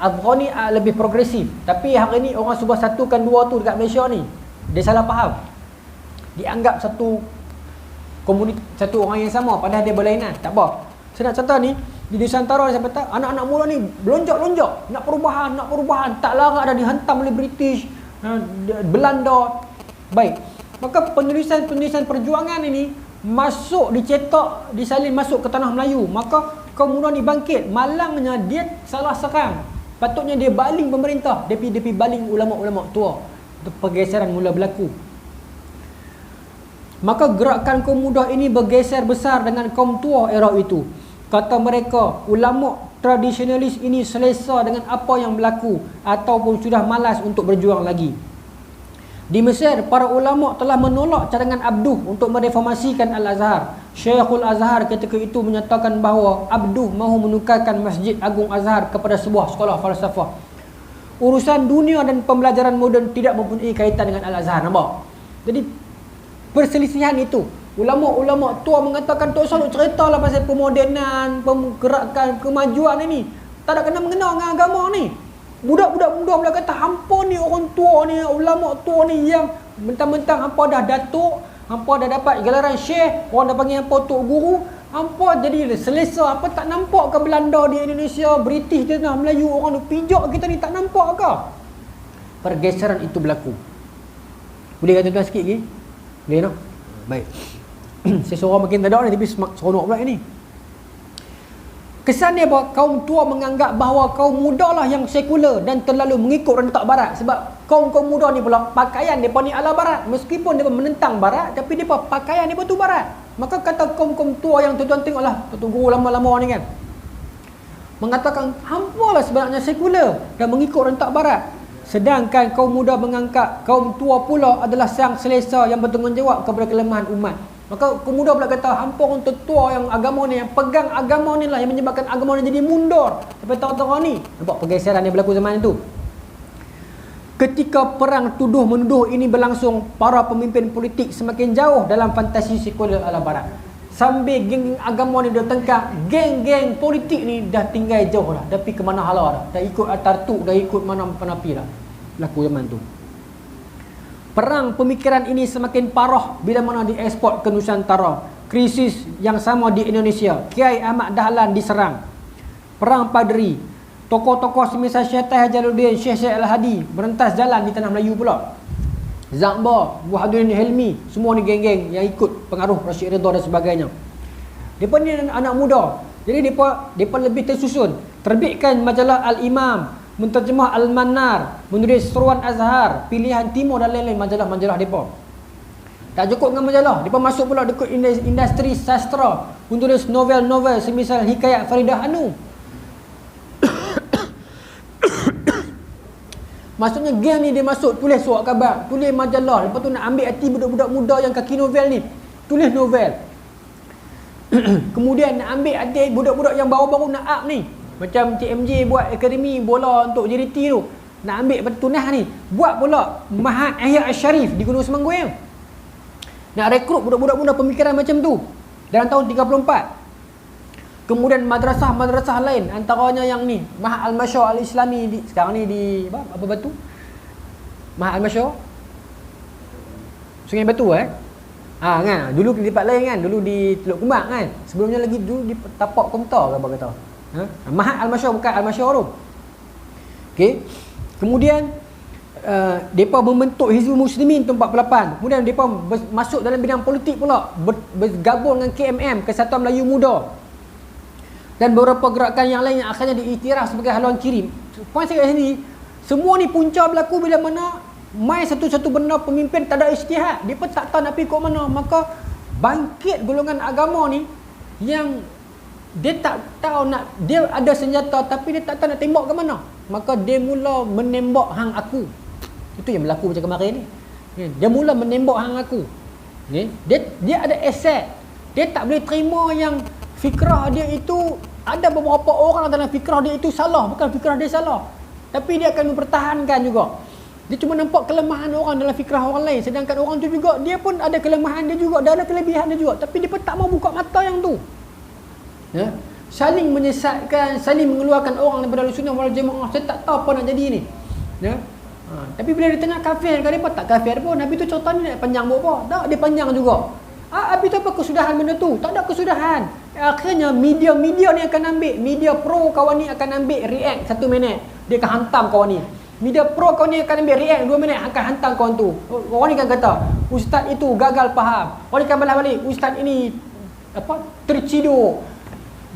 Afghani lebih progresif. Tapi hari ni orang subah satukan dua tu dekat Malaysia ni, dia salah faham. Dianggap satu orang yang sama padahal dia berlainan. Tak apa. Saya nak cerita ni, di Nusantara ni sampai tak, anak-anak muda ni belonjak-lonjak nak perubahan, tak lama dah dihantam oleh British, Belanda. Baik. Maka penulisan perjuangan ini masuk, dicetak, disalin masuk ke tanah Melayu. Maka kaum muda ni bangkit. Malangnya dia salah serang. Patutnya dia baling pemerintah, dia pergi baling ulama-ulama tua. Itu pergeseran mula berlaku. Maka gerakan kaum muda ini bergeser besar dengan kaum tua era itu. Kata mereka, ulama tradisionalis ini selesa dengan apa yang berlaku ataupun sudah malas untuk berjuang lagi. Di Mesir, para ulama telah menolak cadangan Abduh untuk mereformasikan Al-Azhar. Syekhul Azhar ketika itu menyatakan bahawa Abduh mahu menukarkan Masjid Agung Azhar kepada sebuah sekolah falsafah. Urusan dunia dan pembelajaran moden tidak mempunyai kaitan dengan Al-Azhar. Nampak? Jadi perselisihan itu ulama-ulama tua mengatakan tak selalu ceritalah pasal pemodenan, gerakan kemajuan ini. Tak ada kena mengena dengan agama ni. Budak-budak muda pula kata hampa ni orang tua ni, ulama tua ni yang mentang-mentang hampa dah datuk, hampa dah dapat gelaran syekh, orang dah panggil hampa tok guru, hampa jadi selesa. Apa tak nampak ke Belanda di Indonesia, British di tanah Melayu, orang tu pijak kita ni, tak nampak ke? Pergeseran itu berlaku. Boleh kata tuan sikit lagi? Boleh no? Baik. Saya seorang makin tak ada ni, tapi seronok pula ni. Kesannya bahawa kaum tua menganggap bahawa kaum muda lah yang sekular dan terlalu mengikut rentak barat. Sebab kaum-kaum muda ni pula pakaian mereka ni ala barat. Meskipun mereka menentang barat, tapi mereka pakaian mereka tu barat. Maka kata kaum-kaum tua yang tuan-tuan tengoklah, tuan guru lama-lama ni kan, mengatakan hampa lah sebenarnya sekular dan mengikut rentak barat. Sedangkan kaum muda menganggap kaum tua pula adalah sang selesa yang bertanggungjawab kepada kelemahan umat. Maka kaum muda pula kata hampa orang tua yang agama ni, yang pegang agama ni lah yang menyebabkan agama ni jadi mundur sampai tahun-tahun ni. Nampak pergeseran yang berlaku zaman itu. Ketika perang tuduh-menuduh ini berlangsung, para pemimpin politik semakin jauh dalam fantasi sekular ala barat. Sambil geng agama ni dah tengkak, geng-geng politik ni dah tinggal jauh dah. Dah pergi ke mana hala dah. Dah ikut Atatürk, dah ikut mana penapi dah. Berlaku zaman tu. Perang pemikiran ini semakin parah bila mana dieksport ke Nusantara. Krisis yang sama di Indonesia. Kiai Ahmad Dahlan diserang. Perang Padri. Tokoh-tokoh semisal Syekh Tahir Jalaluddin, Syekh Al-Hadi merentas jalan di tanah Melayu pula. Zakbar, Wahaduddin Hilmi, semua ni geng-geng yang ikut pengaruh Rashid Ridha dan sebagainya. Mereka ni anak muda. Jadi mereka lebih tersusun. Terbitkan majalah Al-Imam, menterjemah Al-Manar, menulis Seruan Azhar, Pilihan Timur dan lain-lain majalah-majalah mereka. Tak cukup dengan majalah, mereka masuk pula dekat industri sastra, menulis novel-novel semisal Hikayat Faridah Hanum. Maksudnya geng ni dia masuk tulis surat khabar, tulis majalah, lepas tu nak ambil hati budak-budak muda yang kaki novel ni, tulis novel. Kemudian nak ambil hati budak-budak yang baru-baru nak up ni, macam TMJ buat akademi bola untuk JDT tu, nak ambil tunah ni, buat pula Mahat Ihya Asy-Syarif di Gunung Semanggoeng. Nak rekrut budak-budak muda pemikiran macam tu dalam tahun 34. Kemudian madrasah-madrasah lain, antaranya yang ni, Mahat Al-Masyar Al-Islami di, sekarang ni di apa batu? Mahat Al-Masyar Sungai Batu kan, dulu di tempat lain kan, dulu di Teluk Kembang kan. Sebelumnya lagi dulu di Tapak Komtar ke apa kata. Mahat Al-Masyar bukan Al-Masyar tu. Okey. Kemudian depa membentuk Hizbul Muslimin tahun 48. Kemudian depa masuk dalam bidang politik pula, bergabung dengan KMM, Kesatuan Melayu Muda. Dan beberapa gerakan yang lain yang akhirnya diiktiraf sebagai haluan kiri. Poin saya kat sini, semua ni punca berlaku bila mana mai satu-satu benda pemimpin tak ada ijtihad. Dia pun tak tahu nak pergi ke mana. Maka bangkit golongan agama ni yang dia tak tahu nak, dia ada senjata tapi dia tak tahu nak tembak ke mana. Maka dia mula menembak hang aku. Itu yang berlaku macam kemarin ni. Dia mula menembak hang aku. Dia ada aset. Dia tak boleh terima yang fikrah dia itu, ada beberapa orang dalam fikrah dia itu salah, bukan fikrah dia salah, tapi dia akan mempertahankan juga. Dia cuma nampak kelemahan orang dalam fikrah orang lain, sedangkan orang tu juga dia pun ada kelemahan dia juga, dia ada kelebihan dia juga, tapi dia pun tak mau buka mata yang tu. Saling menyesatkan, saling mengeluarkan orang daripada Ahlussunnah wal Jamaah. Saya tak tahu apa nak jadi ni. Tapi bila dia tengah kafir, dia pun tak kafir pun. Nabi tu cerita ni nak panjang buat apa? Tak, dia panjang juga. Habis tu apa kesudahan benda tu? Tak ada kesudahan. Akhirnya media ni akan ambil, media pro kawan ni akan ambil react 1 minit, dia akan hantam kawan ni. Media pro kawan ni akan ambil react 2 minit, akan hantam kawan tu. Kawan ni akan kata ustaz itu gagal faham. Kawan ni akan balas balik, ustaz ini terciduk.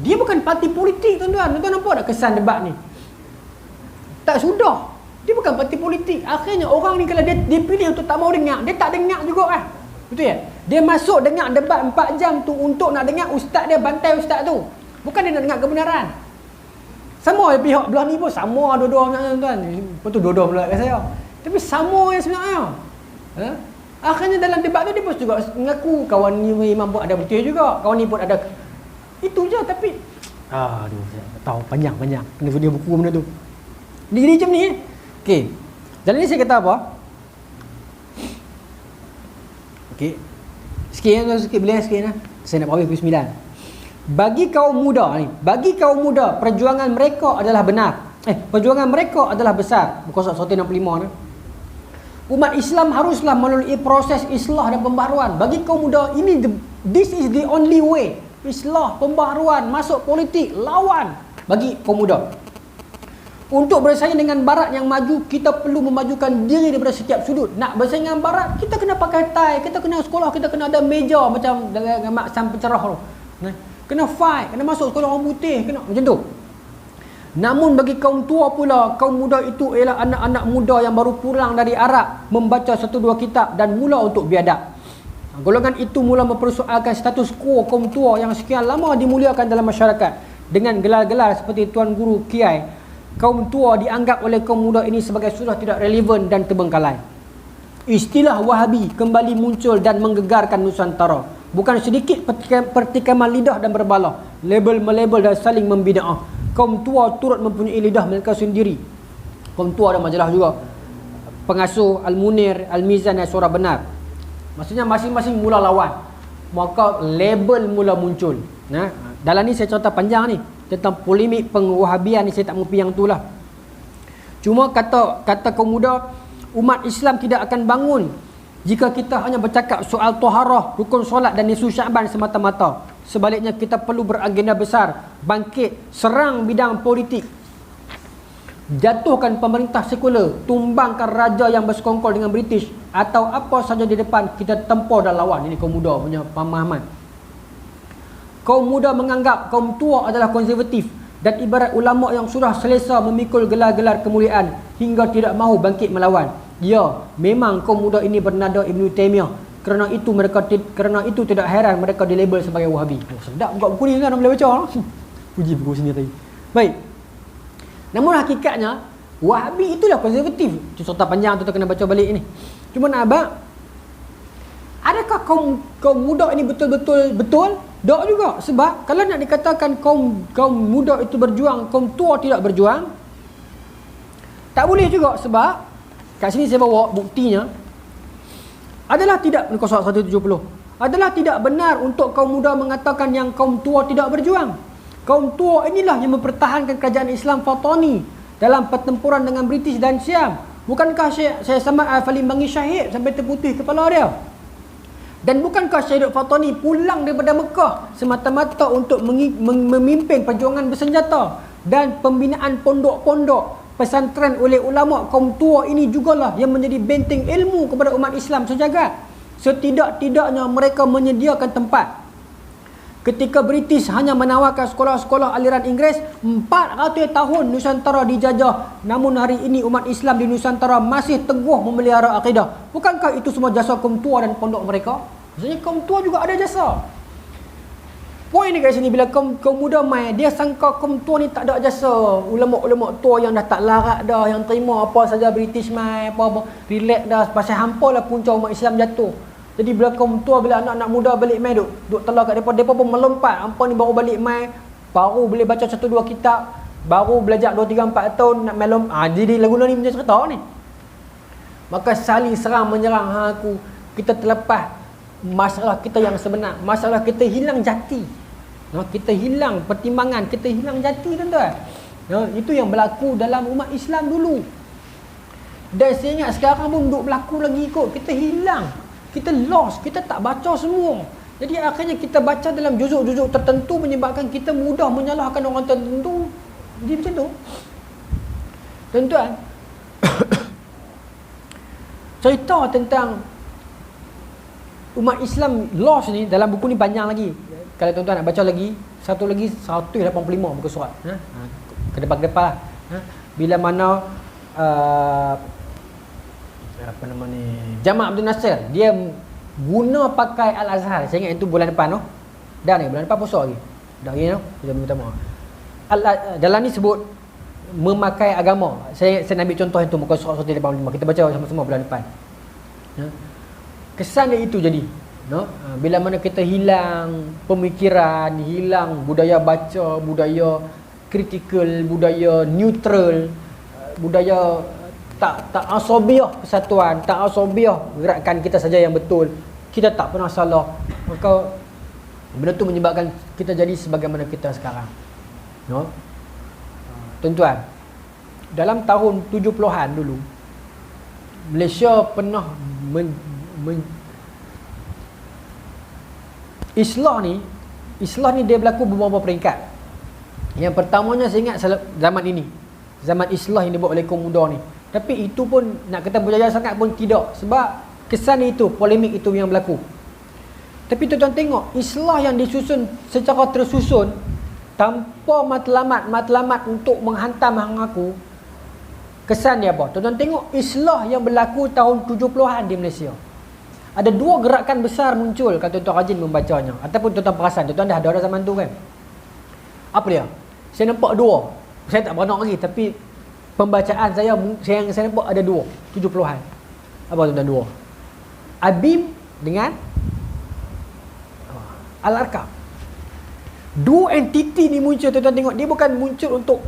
Dia bukan parti politik tuan-tuan. Tuan-tuan nampak tak kesan debat ni? Tak sudah. Dia bukan parti politik. Akhirnya orang ni kalau dia pilih untuk tak mau dengar, dia tak dengar juga lah. Betul ya? Dia masuk dengar debat 4 jam tu untuk nak dengar ustaz dia bantai ustaz tu. Bukan dia nak dengar kebenaran. Sama pihak belah ni pun sama dua-dua tuan-tuan. Lepas tu dua-dua pula kat saya. Tapi sama yang sebenarnya. Akhirnya dalam debat tu dia pun juga mengaku kawan ni memang pun ada betul juga. Kawan ni pun ada. Itu je tapi aduh saya tak tahu, panjang-panjang. Kena video buku benda tu. Dia jadi macam ni. Okey. Jalan ni saya kata apa? Okey. Sikit Sikit sikit boleh sikit nah. Saya nak habis pukul 9. Bagi kaum muda, perjuangan mereka adalah benar. Perjuangan mereka adalah besar. Muka surat 165 nah. Umat Islam haruslah melalui proses islah dan pembaharuan. Bagi kaum muda ini this is the only way. Islah, pembaharuan, masuk politik, lawan bagi kaum muda. Untuk bersaing dengan barat yang maju, kita perlu memajukan diri daripada setiap sudut. Nak bersaing dengan barat, kita kena pakai tie, kita kena sekolah, kita kena ada meja macam dengan maksan pencerah tu. Kena fight, kena masuk sekolah orang putih, kena macam tu. Namun bagi kaum tua pula, kaum muda itu ialah anak-anak muda yang baru pulang dari Arab, membaca 1-2 kitab dan mula untuk biadab. Golongan itu mula mempersoalkan status quo kaum tua yang sekian lama dimuliakan dalam masyarakat. Dengan gelar-gelar seperti Tuan Guru, Kiai, kaum tua dianggap oleh kaum muda ini sebagai sudah tidak relevan dan terbengkalai. Istilah Wahabi kembali muncul dan menggegarkan Nusantara. Bukan sedikit pertikaman lidah dan berbalah, label-melabel dan saling membida'ah. Kaum tua turut mempunyai lidah mereka sendiri. Kaum tua ada majalah juga, Pengasuh, Al-Munir, Al-Mizan dan Suara Benar. Maksudnya masing-masing mula lawan, maka label mula muncul. Dalam ni saya cerita panjang ni tentang polemik pengwahabian ni, saya tak mau yang tu lah. Cuma kata kaum muda, umat Islam tidak akan bangun jika kita hanya bercakap soal taharah, rukun solat dan nisfu Syaban semata-mata. Sebaliknya kita perlu beragenda besar, bangkit, serang bidang politik, jatuhkan pemerintah sekular, tumbangkan raja yang bersekongkol dengan British, atau apa saja di depan kita tempur dan lawan. Ini kaum muda punya pemahaman. Kaum muda menganggap kaum tua adalah konservatif dan ibarat ulama yang sudah selesa memikul gelar-gelar kemuliaan hingga tidak mahu bangkit melawan. Ya, memang kaum muda ini bernada Ibn Taymiyah. Kerana itu tidak heran mereka dilabel sebagai Wahabi. Sedap buka buku ni kan, boleh baca. Puji buku sini tadi. Baik. Namun hakikatnya Wahabi itulah konservatif. Cerita panjang tu kena baca balik ni. Cuma nak abang, adakah kaum muda ini betul-betul betul? Tak juga. Sebab kalau nak dikatakan kaum muda itu berjuang, kaum tua tidak berjuang, tak boleh juga. Sebab kat sini saya bawa buktinya. Adalah tidak, muka surat 170, adalah tidak benar untuk kaum muda mengatakan yang kaum tua tidak berjuang. Kaum tua inilah yang mempertahankan kerajaan Islam Fatani dalam pertempuran dengan British dan Syam. Bukankah Syekh Samad Al-Falim Bangi syahid sampai terputih kepala dia? Dan bukankah Syekh Fatani pulang daripada Mekah semata-mata untuk memimpin perjuangan bersenjata dan pembinaan pondok-pondok pesantren oleh ulama? Kaum tua ini jugalah yang menjadi benteng ilmu kepada umat Islam sejagat. Setidak-tidaknya mereka menyediakan tempat. Ketika British hanya menawarkan sekolah-sekolah aliran Inggeris, 400 tahun Nusantara dijajah. Namun hari ini umat Islam di Nusantara masih teguh memelihara akidah. Bukankah itu semua jasa kaum tua dan pondok mereka? Maksudnya kaum tua juga ada jasa. Poin ni kat sini, bila kaum muda mai, dia sangka kaum tua ni tak ada jasa. Ulama-ulama tua yang dah tak larat dah, yang terima apa saja British mai, apa-apa, relax dah, pasal hampa lah punca umat Islam jatuh. Jadi bila kaum tua, bila anak-anak muda balik mai, duk telah kat depa pun melompat. Hampa ni baru balik mai, baru boleh baca 1-2 kitab, baru belajar 2-3-4 tahun nak melom. Jadi lagu ni macam cerita ni. Maka saling serang menyerang aku. Kita terlepas masalah kita yang sebenar. Masalah kita hilang jati. Kita hilang pertimbangan, kita hilang jati, tuan-tuan. Itu yang berlaku dalam umat Islam dulu. Dan saya ingat sekarang pun duk berlaku lagi kot. Kita hilang, kita lost, kita tak baca semua. Jadi akhirnya kita baca dalam juzuk-juzuk tertentu menyebabkan kita mudah menyalahkan orang tertentu. Jadi macam tu, tuan-tuan. Cerita tentang umat Islam lost ni dalam buku ni panjang lagi. Kalau tuan-tuan nak baca lagi, satu lagi 185 muka surat. Ke depan-depan lah. Bila mana apa nama ni, Jamal Abdul Nasir, dia guna pakai Al-Azhar. Saya ingat itu bulan depan tu. Dah ni bulan depan puasa lagi. Dah ni tu. Kita minta maaf. Dalam ni sebut memakai agama. Saya nak ambil contoh itu muka surat 185. Kita baca sama-sama bulan depan. Kesan dia itu jadi, bila mana kita hilang pemikiran, hilang budaya baca, budaya kritikal, budaya neutral, budaya tak asabiah persatuan, tak asabiah gerakan kita saja yang betul. kita tak pernah salah. Maka benda tu menyebabkan kita jadi sebagaimana kita sekarang. No? Tuan-tuan, dalam tahun 70-an dulu, Malaysia pernah Islah ni dia berlaku beberapa peringkat. Yang pertamanya saya ingat zaman ini, zaman Islah yang dibuat oleh kaum muda ni. Tapi itu pun nak kata berjaya sangat pun tidak, sebab kesan itu, polemik itu yang berlaku. Tapi tuan-tuan tengok, Islah yang disusun secara tersusun tanpa matlamat untuk menghantam hang aku, kesan dia apa? Tuan-tuan tengok Islah yang berlaku tahun 70-an di Malaysia. Ada dua gerakan besar muncul kalau tuan-tuan rajin membacanya, ataupun tuan-tuan perasan, tuan-tuan dah ada zaman tu kan. Apa dia? Saya nampak dua. Saya tak beranak lagi, tapi pembacaan saya yang saya nampak ada dua 70-an. Apa tuan-tuan dua? ABIM dengan Al-Arkam. Dua entiti ni muncul, tuan-tuan tengok, dia bukan muncul untuk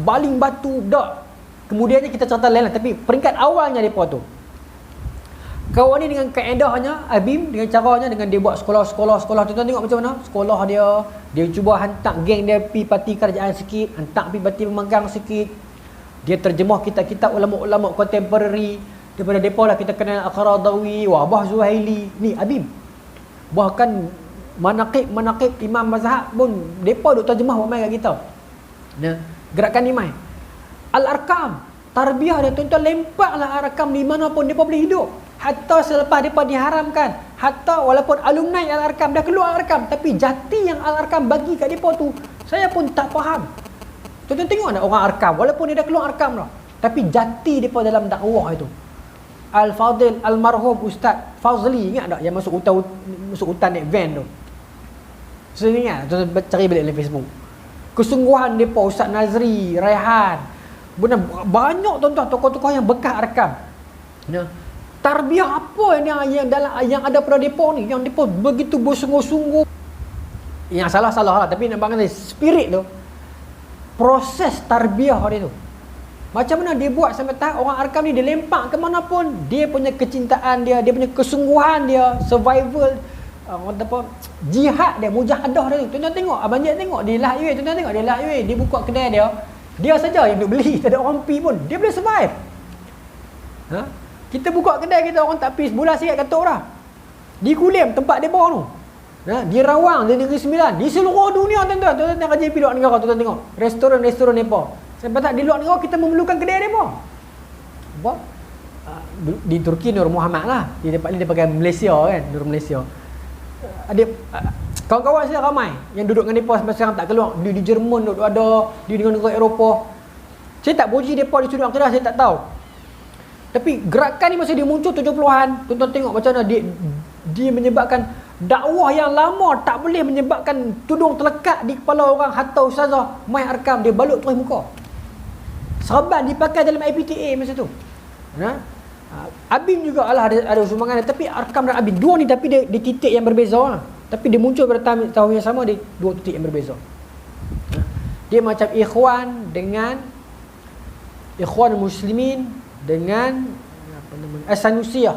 baling batu dak. Kemudiannya kita cerita lain lah, tapi peringkat awalnya depa tu. Kawan ni dengan kaedahnya, ABIM dengan caranya, dengan dia buat sekolah. Tuan-tuan tengok macam mana sekolah dia cuba hantar geng dia pi parti kerajaan sikit, hantar pi parti pemegang sikit. Dia terjemah kitab-kitab ulama-ulama kontemporari. Daripada depa lah kita kenal Al-Qaradawi, Wahbah Zuhaili, ni ABIM. Bahkan manaqib imam mazhab pun depa duk terjemah buat mai kat kita. Nah, gerakan ni mai. Al-Arkam, tarbiyah dia, tuan-tuan lempaklah Al-Arkam di mana pun depa boleh hidup. Hatta selepas depa diharamkan, hatta walaupun alumni Al-Arkam dah keluar Al-Arkam, tapi jati yang Al-Arkam bagi kat depa tu saya pun tak faham. Tuan-tuan tengok tak orang Arkam, walaupun dia dah keluar Arkam dah, tapi jati depa dalam dakwah itu. Al-Fadil almarhum Ustaz Fazli, ingat tak yang masuk hutan naik van tu? Saya ingat, tuan-tuan cari balik dalam Facebook. Kesungguhan depa, Ustaz Nazri, Raihan, benar banyak tuan-tuan tokoh-tokoh yang bekas Arkam. Ya. Tarbiyah apa yang ada pada depa ni, yang depa begitu bersungguh-sungguh. Yang salah lah, tapi nak bangga spirit tu, proses tarbiyah dia tu. Macam mana dia buat sampai tahap orang Arkam ni dia lempak ke mana pun, dia punya kecintaan dia punya kesungguhan dia, survival, jihad dia, mujahadah dia tu. Tuan-tuan tengok, abang Jad tengok di Lah Yue, tuan-tuan tengok di Lah Yue, dia buka kedai dia saja yang duk beli, tak ada orang pi pun, dia boleh survive. Ha? Kita buka kedai kita, orang tak pi sebulan sikit katuk dah. Di Kulim tempat depa tu. Ha? Di Rawang, di Negeri Sembilan, di seluruh dunia tuan-tuan. Tuan-tuan rajin pi luar negara, tuan-tuan tengok. Restoran depa. Sebab tak di luar negara kita memerlukan kedai depa. Apa? Di Turki Nur Muhammad lah. Di tempat ni dia pakai Malaysia kan, Nur Malaysia. Kawan-kawan saya ramai yang duduk dengan depa sampai sekarang tak keluar. Di Jerman duduk ada, di negara Eropah. Saya tak puji depa di sudut akidah, saya tak tahu. Tapi gerakan ni masa dia muncul 70-an, tuan-tuan tengok macam mana dia menyebabkan dakwah yang lama tak boleh menyebabkan tudung terlekat di kepala orang, hatta ustazah mai Arkam dia balut terus muka. Serban dipakai dalam IPTA masa tu. Ha? ABIM juga ada sumbangan, tapi Arkam dan ABIM dua ni, tapi dia titik yang berbeza lah. Tapi dia muncul pada tahun yang sama, di dua titik yang berbeza. Dia macam ikhwan dengan Ikhwan Muslimin dengan apa nama As-Sanusiyah.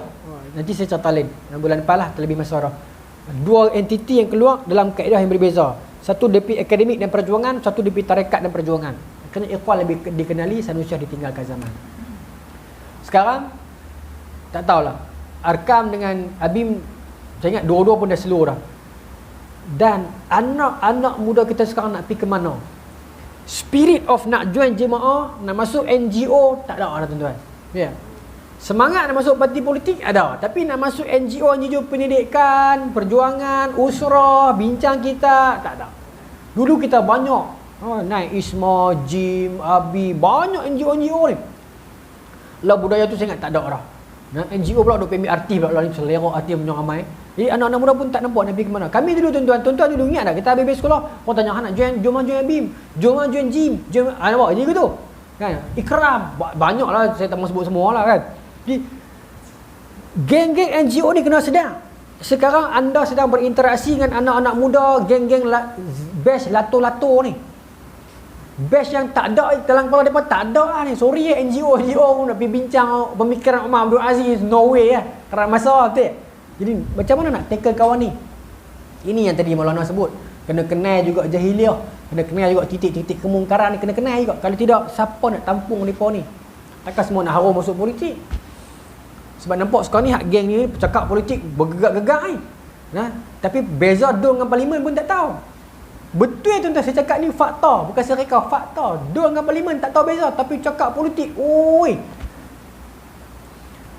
Nanti saya cerita lain bulan depan lah, terlebih masyarakat. Dua entiti yang keluar dalam kaedah yang berbeza. Satu DP akademik dan perjuangan, satu DP tarekat dan perjuangan. Kerana Ikhwan lebih dikenali, Sanusiyah ditinggalkan zaman. Sekarang tak tahulah, Arkam dengan ABIM, saya ingat dua-dua pun dah slow dah. Dan anak-anak muda kita sekarang nak pergi ke mana? Spirit of nak join jemaah, nak masuk NGO, tak ada dah tuan-tuan. Ya. Semangat nak masuk parti politik ada, tapi nak masuk NGO pendidikan, perjuangan, usrah, bincang kita, tak ada. Dulu kita banyak naik ISMA, JIM, ABI, banyak NGO ni. Lah budaya tu saya ingat tak ada dah. NGO pula duk PMRT pula ni, selera hati punya ramai. Jadi anak-anak muda pun tak nampak nak pergi ke mana. Kami dulu tuan-tuan dulu ingat tak, kita habis sekolah, orang tanya nak join, jom ABIM, jom join JIM, jom nampak je gitu. Kan? Ikram, banyaklah, saya tak mahu sebut semua lah kan. Jadi geng-geng NGO ni kena sedar. Sekarang anda sedang berinteraksi dengan anak-anak muda, geng-geng bash lato-lato ni. Bash yang tak ada dalam kepala mereka, tak ada lah ni. Sorry NGO pun nak pergi bincang pemikiran Umar Abdul Aziz, no way lah. Kerana masa betul. Jadi macam mana nak tackle kawan ni? Ini yang tadi Maulana sebut. Kena kenal juga jahiliah, kena kenal juga titik-titik kemungkaran ni, kena kenal juga. Kalau tidak, siapa nak tampung mereka ni? Takkan semua nak harum masuk politik. Sebab nampak sekarang ni hak geng ni bercakap politik bergegak-gegak ni. Tapi beza DUN dengan parlimen pun tak tahu. Betul tuan-tuan, saya cakap ni fakta, bukan serika, fakta. DUN dengan parlimen tak tahu beza, tapi cakap politik, oi.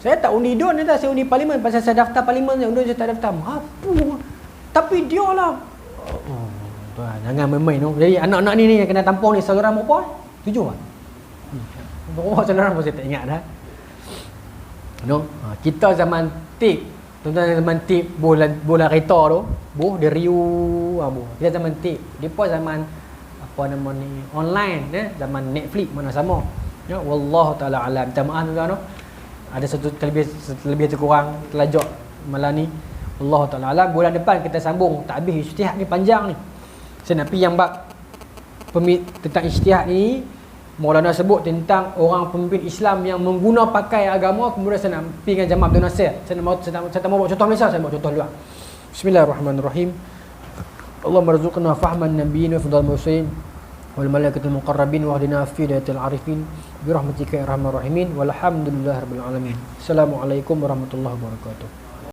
Saya tak undi DUN ni, saya undi parlimen. Pasal saya daftar parlimen, saya tak daftar. Apa? Tapi dia lah. Tuan, jangan main-main tu. Jadi anak-anak ni yang kena tampung ni saudara apa? 7 kan? Berapa saudara pun saya tak ingat dah. Kita zaman tip, tuan-tuan zaman tip bola kereta tu, dia riu kita zaman tip. Depa zaman apa nama ni, online zaman Netflix mana sama. Ya, wallahu taala alam. Minta maaf tuan-tuan tu. Ada satu terlebih terkurang telajak malam ni. Wallahu taala alam. Bulan depan kita sambung tak habis ijtihad ni, panjang ni. Saya nak pergi yang bab tentang ijtihad ni. Maulana sebut tentang orang pemimpin Islam yang mengguna pakai agama, kemudian saya nak pergi dengan Jamal Abdul Nasir. Saya tak mau buat contoh Malaysia, saya buat contoh luar. Bismillahirrahmanirrahim. Allahumma rzuqna fahman nabiyyin wa fadhal mursalin wal malaikatil muqarrabin wa hdina fi hidayatil arifin bi rahmatika ya arhamar rahimin walhamdulillahirabbil alamin. Assalamualaikum warahmatullahi wabarakatuh.